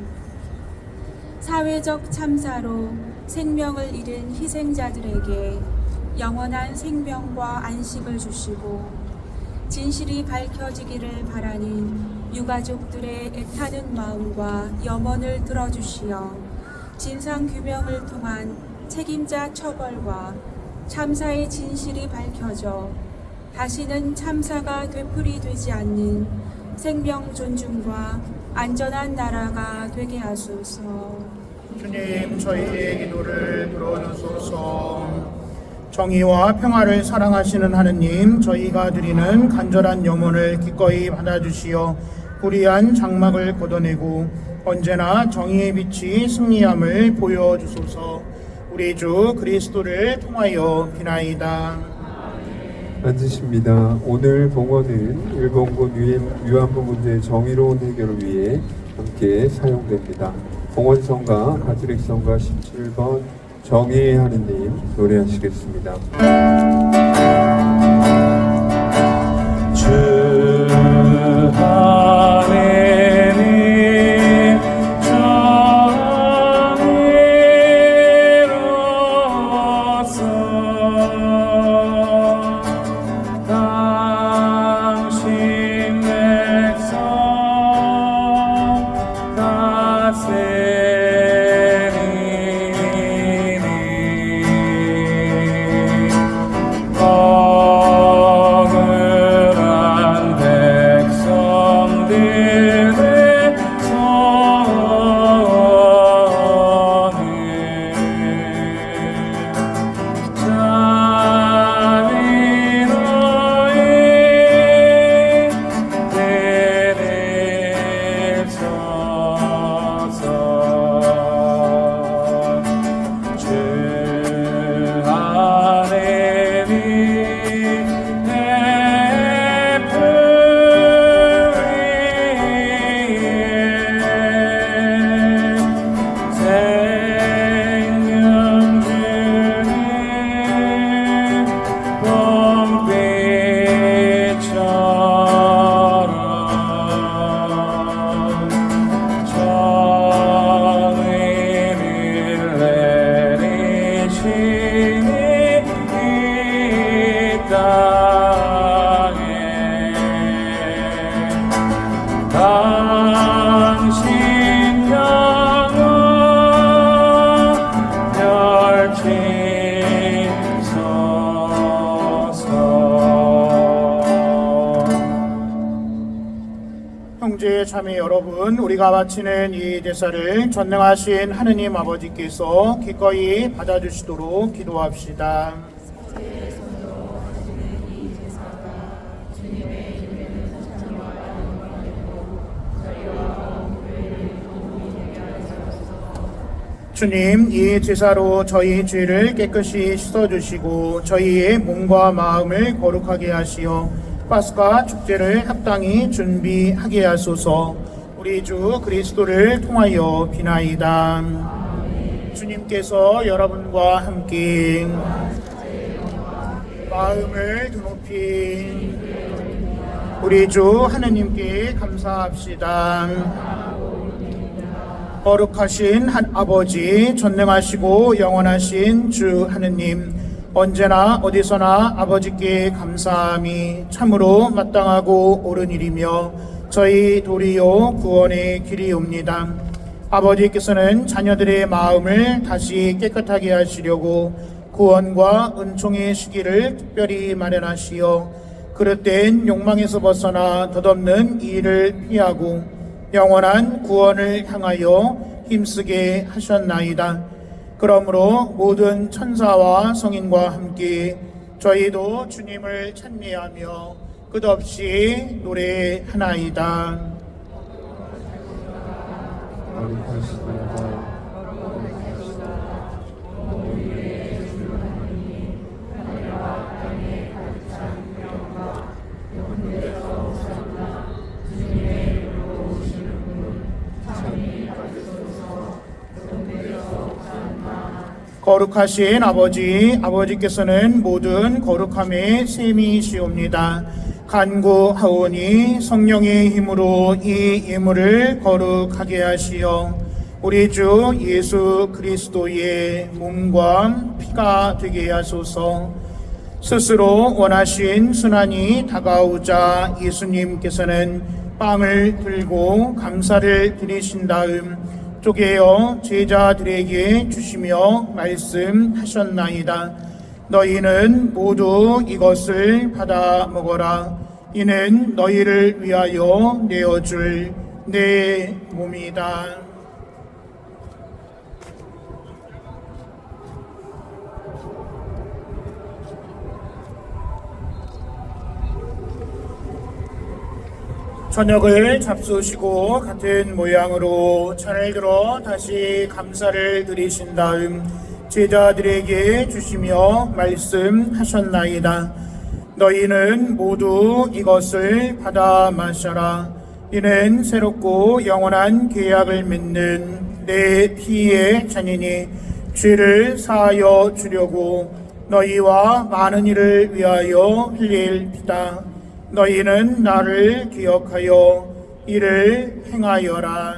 사회적 참사로 생명을 잃은 희생자들에게 영원한 생명과 안식을 주시고 진실이 밝혀지기를 바라는 유가족들의 애타는 마음과 염원을 들어주시어 진상규명을 통한 책임자 처벌과 참사의 진실이 밝혀져 다시는 참사가 되풀이되지 않는 생명 존중과 안전한 나라가 되게 하소서. 주님 저희의 기도를 들어주소서. 정의와 평화를 사랑하시는 하느님, 저희가 드리는 간절한 염원을 기꺼이 받아주시어 불의한 장막을 걷어내고 언제나 정의의 빛이 승리함을 보여주소서. 우리 주 그리스도를 통하여 비나이다. 앉으십니다. 오늘 봉헌은 일본군 위안부 문제의 정의로운 해결을 위해 함께 사용됩니다. 봉헌성가 가톨릭성가 17번 정의의 하느님 노래하시겠습니다. 주 하느님 정의로서 당신 백성 다스리니 억울한 백성들의 당신 평화 펼치소서. 형제 자매 여러분, 우리가 바치는 이 제사를 전능하신 하느님 아버지께서 기꺼이 받아주시도록 기도합시다. 주님, 이 제사로 저희 죄를 깨끗이 씻어주시고 저희의 몸과 마음을 거룩하게 하시어 파스카 축제를 합당히 준비하게 하소서. 우리 주 그리스도를 통하여 비나이다. 주님께서 여러분과 함께 마음을 드높이 우리 주 하느님께 감사합시다. 거룩하신 아버지, 전능하시고 영원하신 주 하느님, 언제나 어디서나 아버지께 감사함이 참으로 마땅하고 옳은 일이며 저희 도리요 구원의 길이옵니다. 아버지께서는 자녀들의 마음을 다시 깨끗하게 하시려고 구원과 은총의 시기를 특별히 마련하시어 그릇된 욕망에서 벗어나 덧없는 일을 피하고 영원한 구원을 향하여 힘쓰게 하셨나이다. 그러므로 모든 천사와 성인과 함께 저희도 주님을 찬미하며 끝없이 노래하나이다. 거룩하신 아버지께서는 모든 거룩함의 셈이시옵니다. 간구하오니 성령의 힘으로 이 예물을 거룩하게 하시어 우리 주 예수 그리스도의 몸과 피가 되게 하소서. 스스로 원하신 순환이 다가오자 예수님께서는 빵을 들고 감사를 드리신 다음 쪼개어 제자들에게 주시며 말씀하셨나이다. 너희는 모두 이것을 받아 먹어라. 이는 너희를 위하여 내어줄 내 몸이다. 저녁을 잡수시고 같은 모양으로 잔을 들어 다시 감사를 드리신 다음 제자들에게 주시며 말씀하셨나이다. 너희는 모두 이것을 받아 마셔라. 이는 새롭고 영원한 계약을 맺는 내 피의 잔이니 죄를 사하여 주려고 너희와 많은 이를 위하여 흘릴 피다. 너희는 나를 기억하여 이를 행하여라.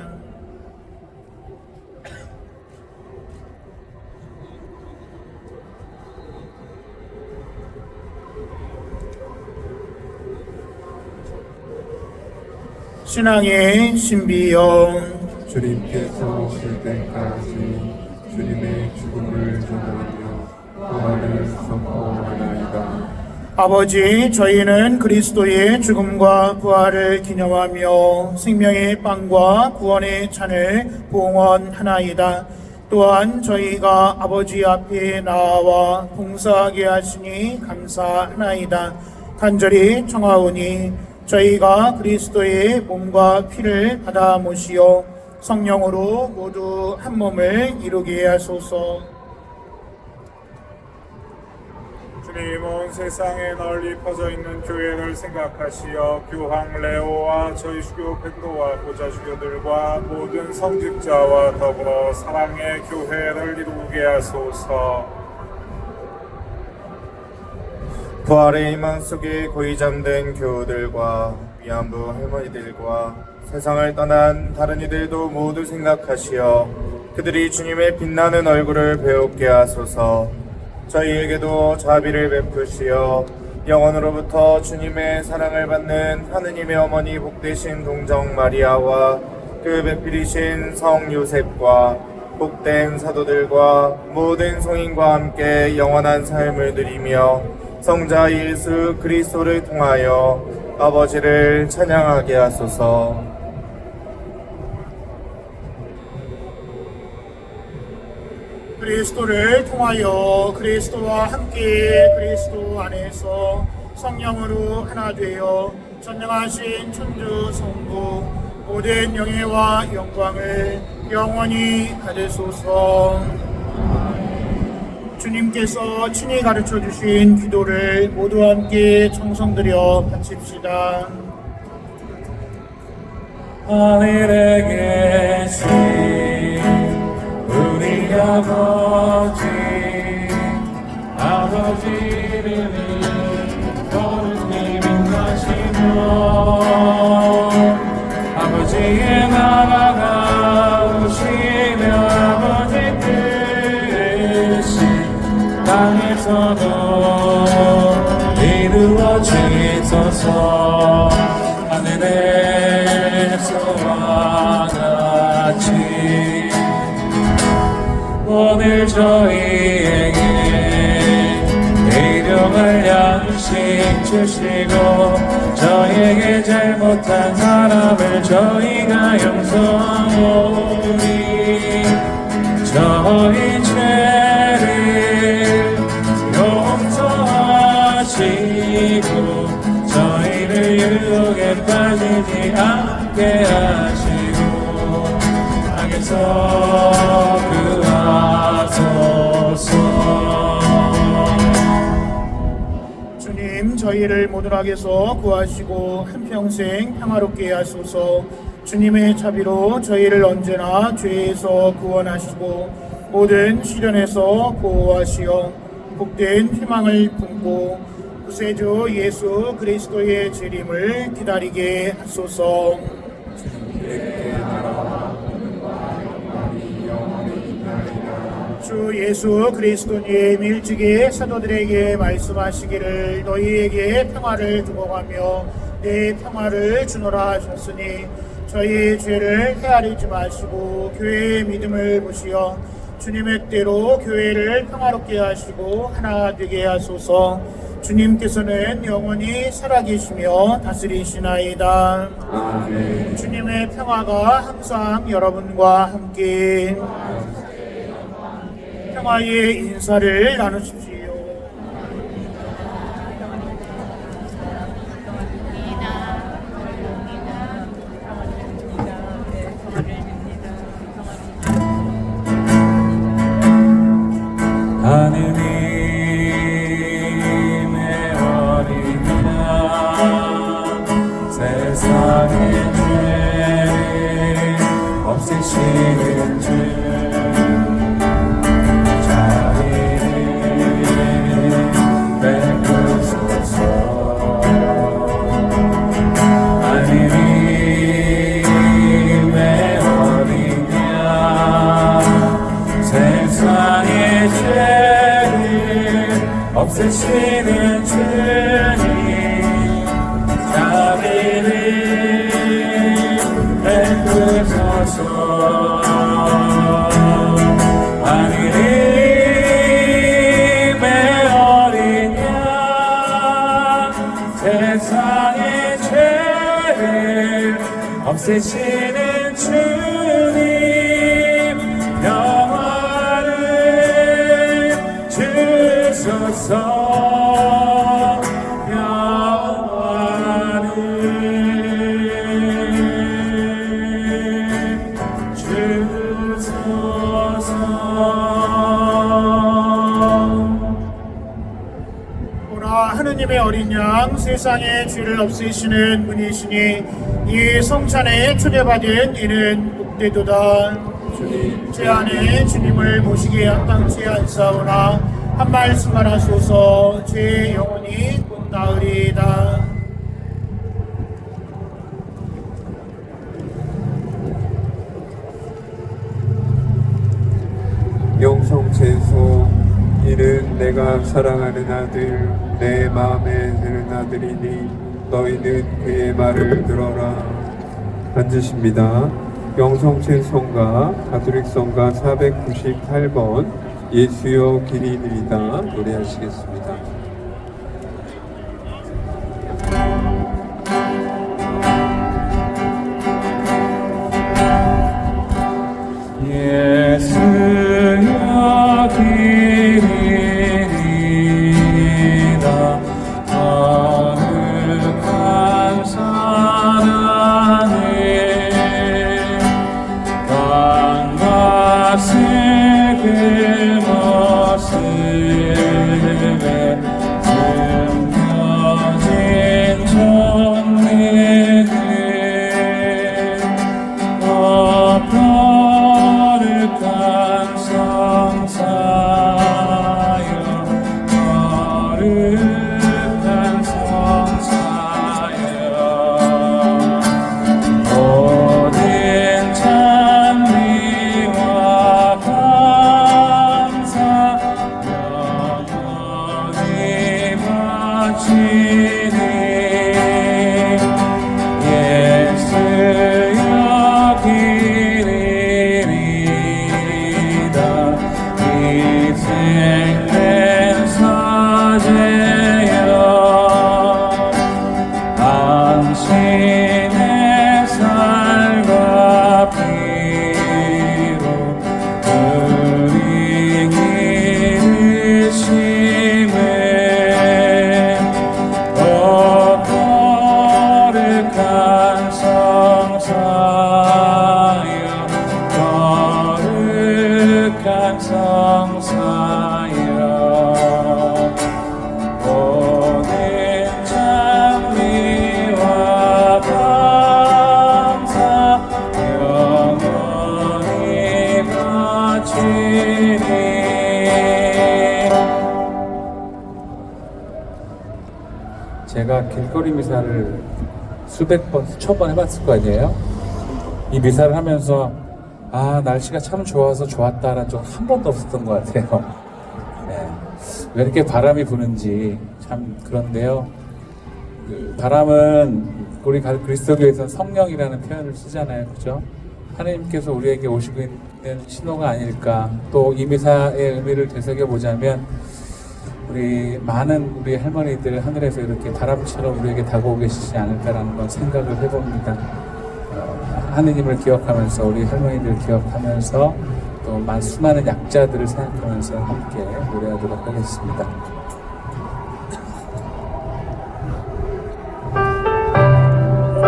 신앙의 신비여, 주님께서 오실 때까지 주님의 죽음을 전하며 부활을 선포하나이다. 아버지, 저희는 그리스도의 죽음과 부활을 기념하며 생명의 빵과 구원의 잔을 봉헌하나이다. 또한 저희가 아버지 앞에 나와 봉사하게 하시니 감사하나이다. 간절히 청하오니 저희가 그리스도의 몸과 피를 받아 모시어 성령으로 모두 한 몸을 이루게 하소서. 주님, 온 세상에 널리 퍼져 있는 교회를 생각하시어 교황 레오와 저희 주교 펜도와 보좌주교들과 모든 성직자와 더불어 사랑의 교회를 이루게 하소서. 부활의 희망 속에 고이 잠든 교우들과 위안부 할머니들과 세상을 떠난 다른 이들도 모두 생각하시어 그들이 주님의 빛나는 얼굴을 배우게 하소서. 저희에게도 자비를 베푸시어 영원으로부터 주님의 사랑을 받는 하느님의 어머니 복되신 동정 마리아와 그 배필이신 성 요셉과 복된 사도들과 모든 성인과 함께 영원한 삶을 누리며 성자 예수 그리스도를 통하여 아버지를 찬양하게 하소서. 그리스도를 통하여 그리스도와 함께 그리스도 안에서 성령으로 하나 되어 전능하신 천주 성부 모든 영예와 영광을 영원히 받으소서. 주님께서 친히 가르쳐 주신 기도를 모두 함께 청성드려 바칩시다. 하늘에 계신 우리 아버지, 아버지 이름이 거룩히 빛나시며 아버지의 나라가 오시며 아버지 뜻이 땅에서도 이루어지소서. 하늘에서와 같이 오늘 저희에게 일용할 양식 주시고 저희에게 잘못한 사람을 저희가 용서하오니 저희 죄를 용서하시고 저희를 유혹에 빠지지 않게 하시고 악에서 구하소서. 주님, 저희를 모든 악에서 구하시고 한평생 평화롭게 하소서. 주님의 자비로 저희를 언제나 죄에서 구원하시고 모든 시련에서 보호하시어 복된 희망을 품고 구세주 예수 그리스도의 재림을 기다리게 하소서. 주 예수 그리스도님 일찍이 사도들에게 말씀하시기를 너희에게 평화를 두고 가며 내 평화를 주노라 하셨으니 저희 죄를 헤아리지 마시고 교회의 믿음을 보시어 주님의 때로 교회를 평화롭게 하시고 하나 되게 하소서. 주님께서는 영원히 살아계시며 다스리시나이다. 아멘. 주님의 평화가 항상 여러분과 함께 평화의 인사를 나누십시오. 하느님의 어린 양 세상의 죄를 없애시는 주 없애시는 주님 자비를 베푸소서. 하느님의 어린 양 세상의 죄를 없애시는 주님 영화를 주소서. 영화를 주소서. 보라 하느님의 어린 양 세상의 죄를 없애시는 분이시니 이 성찬에 초대받은 이는 복되도다. 제 안에 주님을 모시기에 합당치 않사오나 한 말씀만 하소서. 제 영혼이 곧 나으리이다. 영성제소 이는 내가 사랑하는 아들 내 마음에 드는 아들이니 너희는 그의 말을 들어라. 앉으십니다. 영성제성가 가톨릭성가 498번 예수여 길이 느리다 노래하시겠습니다. 예수여 길이 느리다 거룩한 사랑에 강과 슬픔 모습에 숨겨진 천리들 거룩한 성사여 거룩한 성사여 모든 찬미와 감사 제가 길거리 미사를 수백 번, 수천 번 해봤을 거 아니에요? 이 미사를 하면서 아, 날씨가 참 좋아서 좋았다라는 적 한 번도 없었던 것 같아요. 네. 왜 이렇게 바람이 부는지 참 그런데요. 그 바람은 우리 그리스도교에서는 성령이라는 표현을 쓰잖아요, 그죠? 하나님께서 우리에게 오시고 있는 신호가 아닐까. 또 이 미사의 의미를 되새겨 보자면 우리 많은 우리 할머니들 하늘에서 이렇게 바람처럼 우리에게 다가오고 계시지 않을까라는 건 생각을 해봅니다. 하느님을 기억하면서 우리 할머니들 기억하면서 또 수많은 약자들을 생각하면서 함께 노래하도록 하겠습니다.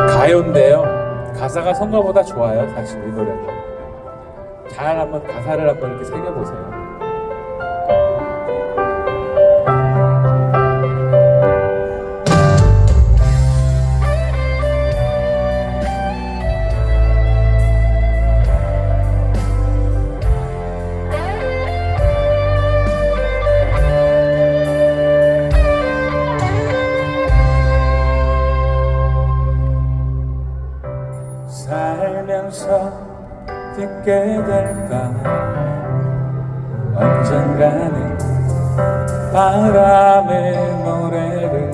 가요인데요. 가사가 성가보다 좋아요. 사실 이 노래가. 잘 한번 가사를 한번 이렇게 새겨보세요. 살면서 듣게 될까 언젠가는 바람의 노래를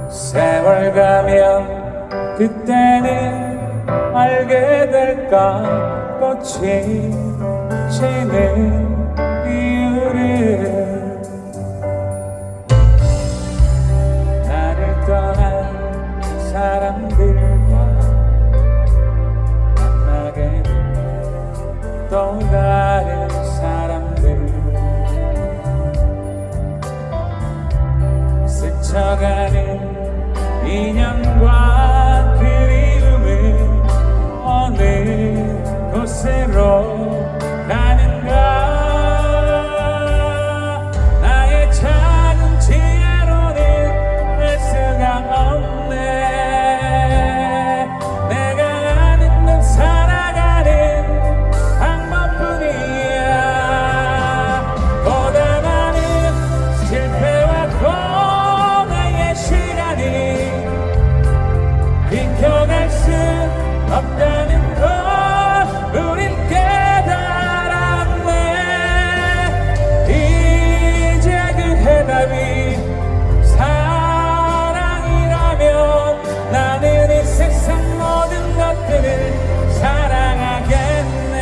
세월 가면 그때는 알게 될까 꽃이 지는 이유를 나를 떠난 사람들과 만나게 된 또 다른 사람들 스쳐가는 인연과 그리움을 어느 곳으로 가는가 나의 작은 지혜로는 알 수가 없네 없다는 걸 우린 깨달았네 이제 그 해답이 사랑이라면 나는 이 세상 모든 것들을 사랑하겠네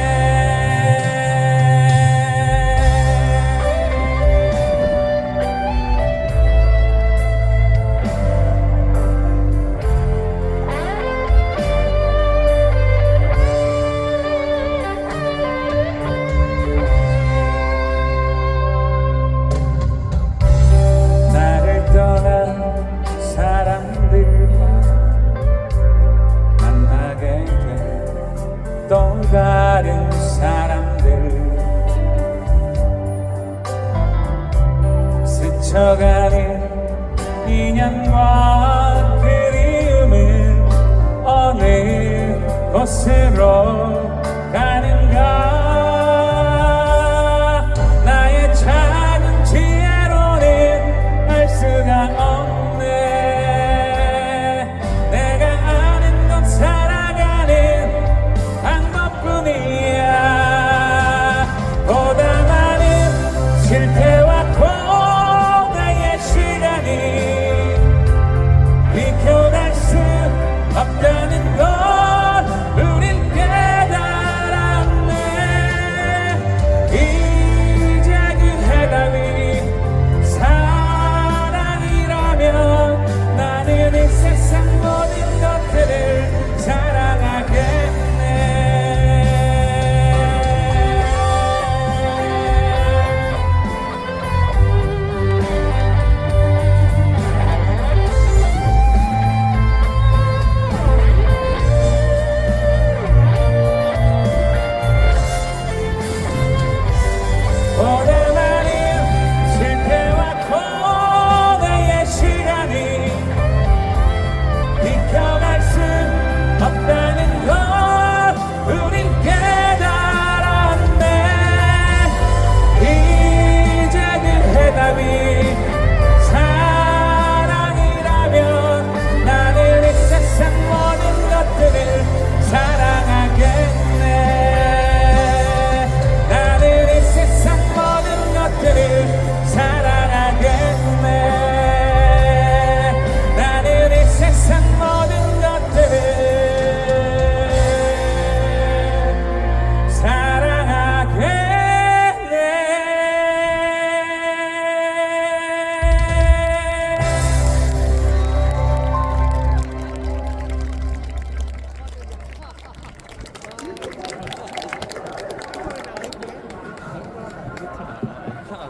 또 다른 사람들 스쳐가는 인연과 그리움을 어느 곳으로 가는가 나의 작은 지혜로는 알 수가 없네 내가 아는 건 살아가는 방법뿐이야 보다 많은 실패와 고뇌의 시간이 비켜갈 수 없다는 걸 우린 깨달았네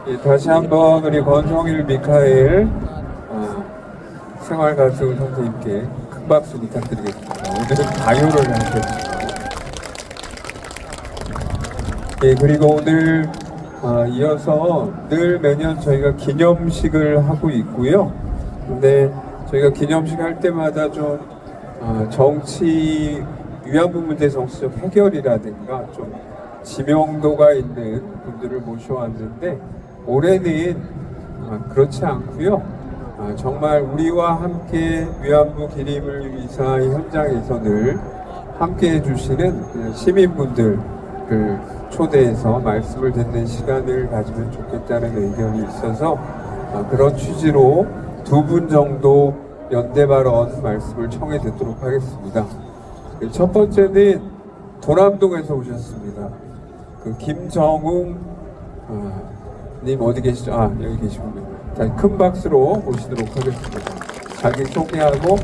예, 다시 한번 우리 권성일 미카엘 생활가수 선생님께 큰 박수 부탁드리겠습니다. 오늘은 가요를 하셨습니다. 예, 그리고 오늘 이어서 늘 매년 저희가 기념식을 하고 있고요. 근데 저희가 기념식 할 때마다 좀 정치 위안부 문제 정치적 해결이라든가 좀 지명도가 있는 분들을 모셔왔는데 올해는 그렇지 않고요. 정말 우리와 함께 위안부 기림을 위사의 현장에서 늘 함께 해주시는 시민분들을 초대해서 말씀을 듣는 시간을 가지면 좋겠다는 의견이 있어서 그런 취지로 2분 정도 연대 발언 말씀을 청해 듣도록 하겠습니다. 첫 번째는 도남동에서 오셨습니다. 그 김정웅 님 어디 계시죠? 여기 계시군요. 자, 큰 박수로 모시도록 하겠습니다. 자기 소개하고.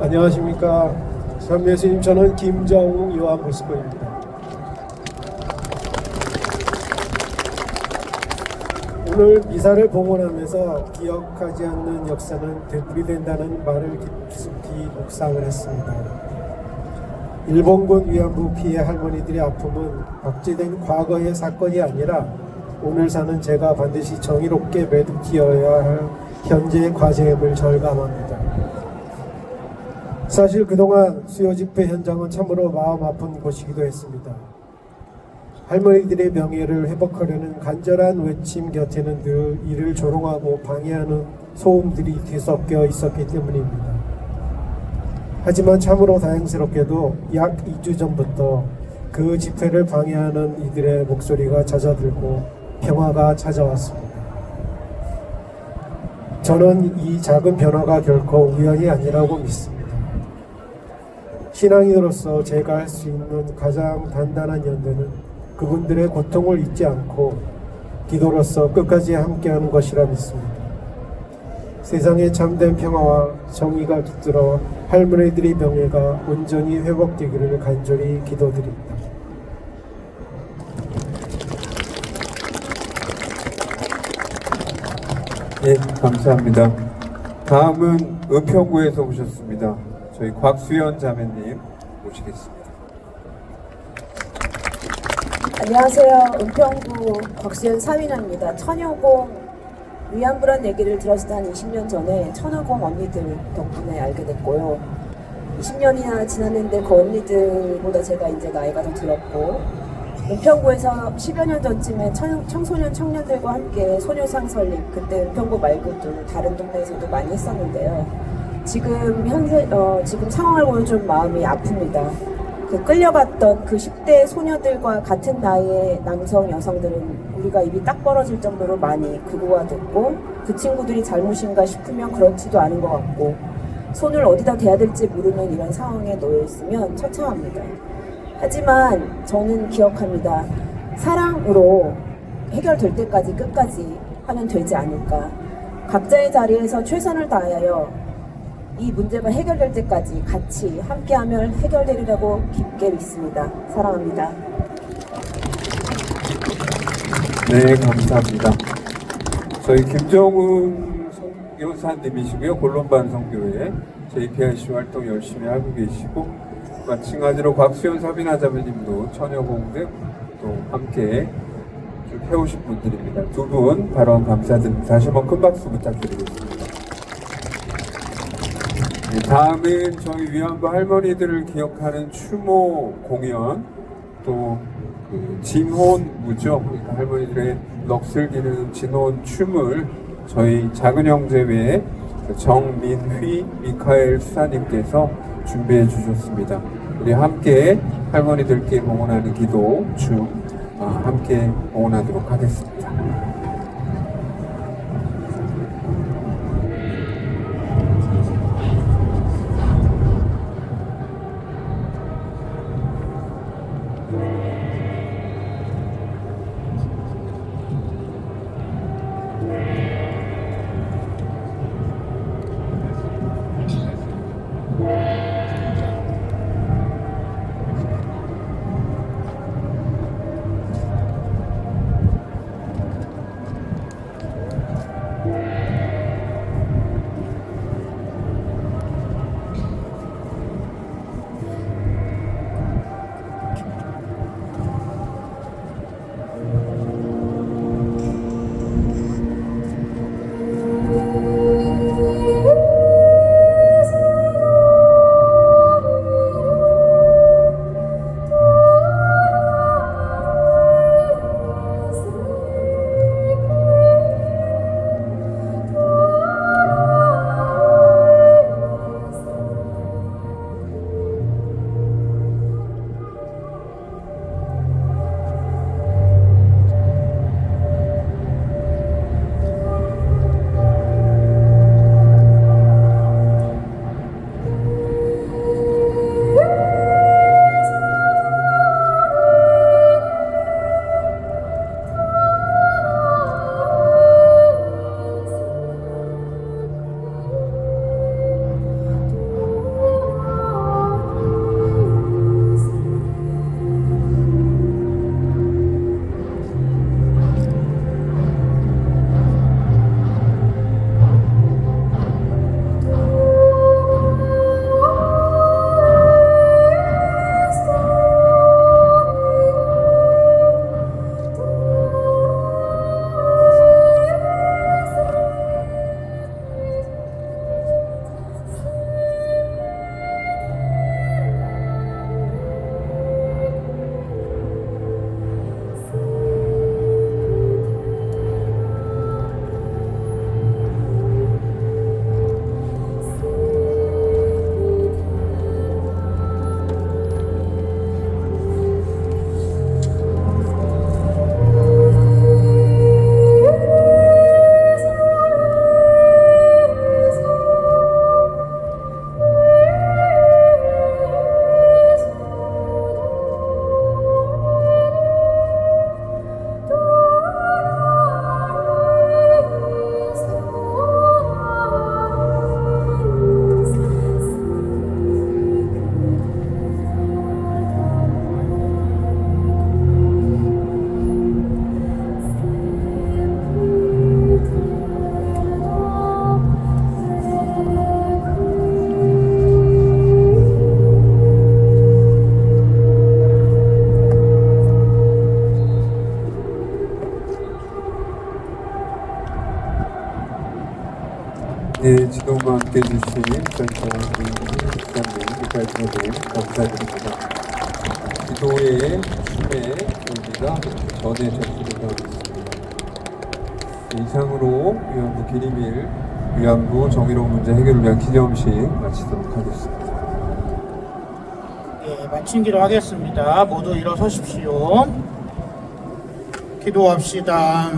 안녕하십니까. 선배님, 저는 김정웅 요한보스코입니다. 오늘 미사를 봉헌하면서 기억하지 않는 역사는 되풀이된다는 말을 깊숙이 묵상을 했습니다. 일본군 위안부 피해 할머니들의 아픔은 박제된 과거의 사건이 아니라 오늘 사는 제가 반드시 정의롭게 매듭지어야 할 현재의 과제임을 절감합니다. 사실 그동안 수요 집회 현장은 참으로 마음 아픈 곳이기도 했습니다. 할머니들의 명예를 회복하려는 간절한 외침 곁에는 늘 이를 조롱하고 방해하는 소음들이 뒤섞여 있었기 때문입니다. 하지만 참으로 다행스럽게도 약 2주 전부터 그 집회를 방해하는 이들의 목소리가 잦아들고 평화가 찾아왔습니다. 저는 이 작은 변화가 결코 우연이 아니라고 믿습니다. 신앙인으로서 제가 할 수 있는 가장 단단한 연대는 그분들의 고통을 잊지 않고 기도로서 끝까지 함께하는 것이라 믿습니다. 세상의 참된 평화와 정의가 깃들어 할머니들의 명예가 온전히 회복되기를 간절히 기도드립니다. 네, 감사합니다. 다음은 은평구에서 오셨습니다. 저희 곽수연 자매님 모시겠습니다. 안녕하세요. 은평구 곽수연 사위녀입니다. 천여공 위안부란 얘기를 들었을 한 20년 전에 천여공 언니들 덕분에 알게 됐고요. 20년이나 지났는데 그 언니들보다 제가 이제 나이가 더 들었고, 은평구에서 10여 년 전쯤에 청소년 청년들과 함께 소녀상 설립, 그때 은평구 말고도 다른 동네에서도 많이 했었는데요. 지금 상황을 보면 좀 마음이 아픕니다. 그 끌려갔던 그 10대 소녀들과 같은 나이의 남성 여성들은 우리가 입이 딱 벌어질 정도로 많이 극우가 됐고, 그 친구들이 잘못인가 싶으면 그렇지도 않은 것 같고, 손을 어디다 대야 될지 모르는 이런 상황에 놓여 있으면 처참합니다. 하지만 저는 기억합니다. 사랑으로 해결될 때까지 끝까지 하면 되지 않을까. 각자의 자리에서 최선을 다하여 이 문제가 해결될 때까지 같이 함께하면 해결되리라고 깊게 믿습니다. 사랑합니다. 네, 감사합니다. 저희 김정훈 선교사님이시고요. 골론반성교회 JPIC 활동 열심히 하고 계시고, 마찬가지로 곽수연 사비나 자매님도 천여공 등 또 함께 쭉 해오신 분들입니다. 두 분 발언 감사드립니다. 다시 한번 큰 박수 부탁드리겠습니다. 네, 다음은 저희 위안부 할머니들을 기억하는 추모 공연, 또 그 진혼무죠. 그러니까 할머니들의 넋을 기르는 진혼 춤을 저희 작은 형제회 정민휘 미카엘 수사님께서 준비해 주셨습니다. 우리 함께 할머니들께 봉헌하는 기도 춤 함께 봉헌하도록 하겠습니다. 네, 지도와 함께 해주신 전성훈 목사님, 감사드립니다. 기도의 춤의 의미가 전에 접수되어 있습니다. 이상으로 위안부 기림일 위안부 정의로운 문제 해결을 위한 기념식 마치도록 하겠습니다. 예, 마치기로 하겠습니다. 모두 일어서십시오. 기도합시다.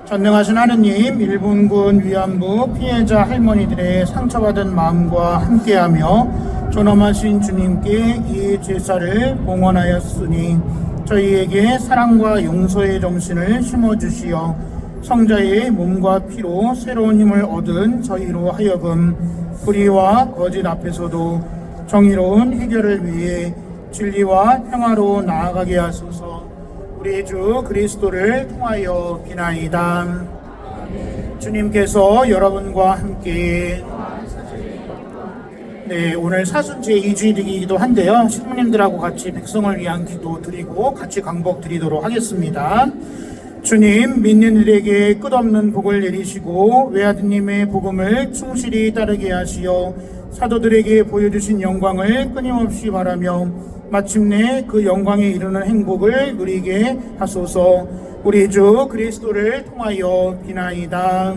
전능하신 하느님, 일본군 위안부 피해자 할머니들의 상처받은 마음과 함께하며 존엄하신 주님께 이 제사를 봉헌하였으니 저희에게 사랑과 용서의 정신을 심어주시어 성자의 몸과 피로 새로운 힘을 얻은 저희로 하여금 불의와 거짓 앞에서도 정의로운 해결을 위해 진리와 평화로 나아가게 하소서. 우리 주 그리스도를 통하여 비나이다. 주님께서 여러분과 함께 네, 오늘 사순제 2주일이기도 한데요. 신부님들하고 같이 백성을 위한 기도 드리고 같이 강복 드리도록 하겠습니다. 주님, 믿는 이들에게 끝없는 복을 내리시고 외아드님의 복음을 충실히 따르게 하시어 사도들에게 보여주신 영광을 끊임없이 바라며 마침내 그 영광에 이르는 행복을 누리게 하소서. 우리 주 그리스도를 통하여 비나이다.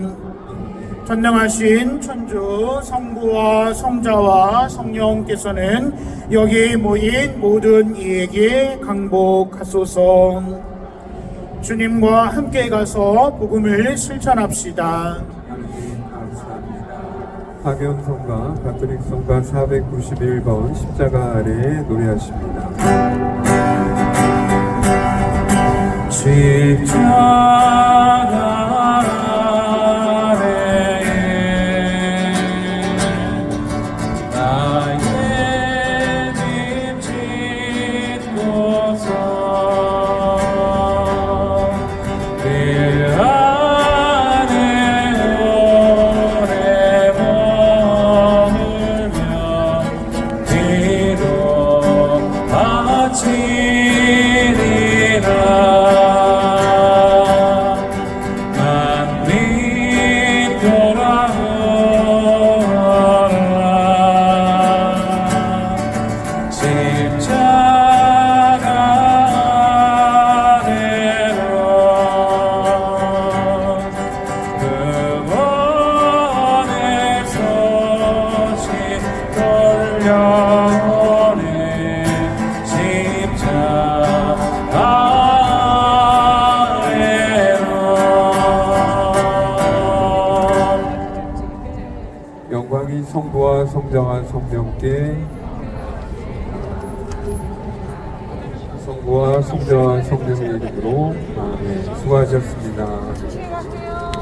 전능하신 천주 성부와 성자와 성령께서는 여기 모인 모든 이에게 강복하소서. 주님과 함께 가서 복음을 실천합시다. 하경성가 가톨릭성가 491번 십자가 아래 노래하십니다. 십자가 아래에 나의 집 짓고서 그 안에 오래 머물며 뒤로 바치리라. 영광이 성부와 성자와 성령께 성부와 성자와 성령의 이름으로 아멘. 수고하셨습니다.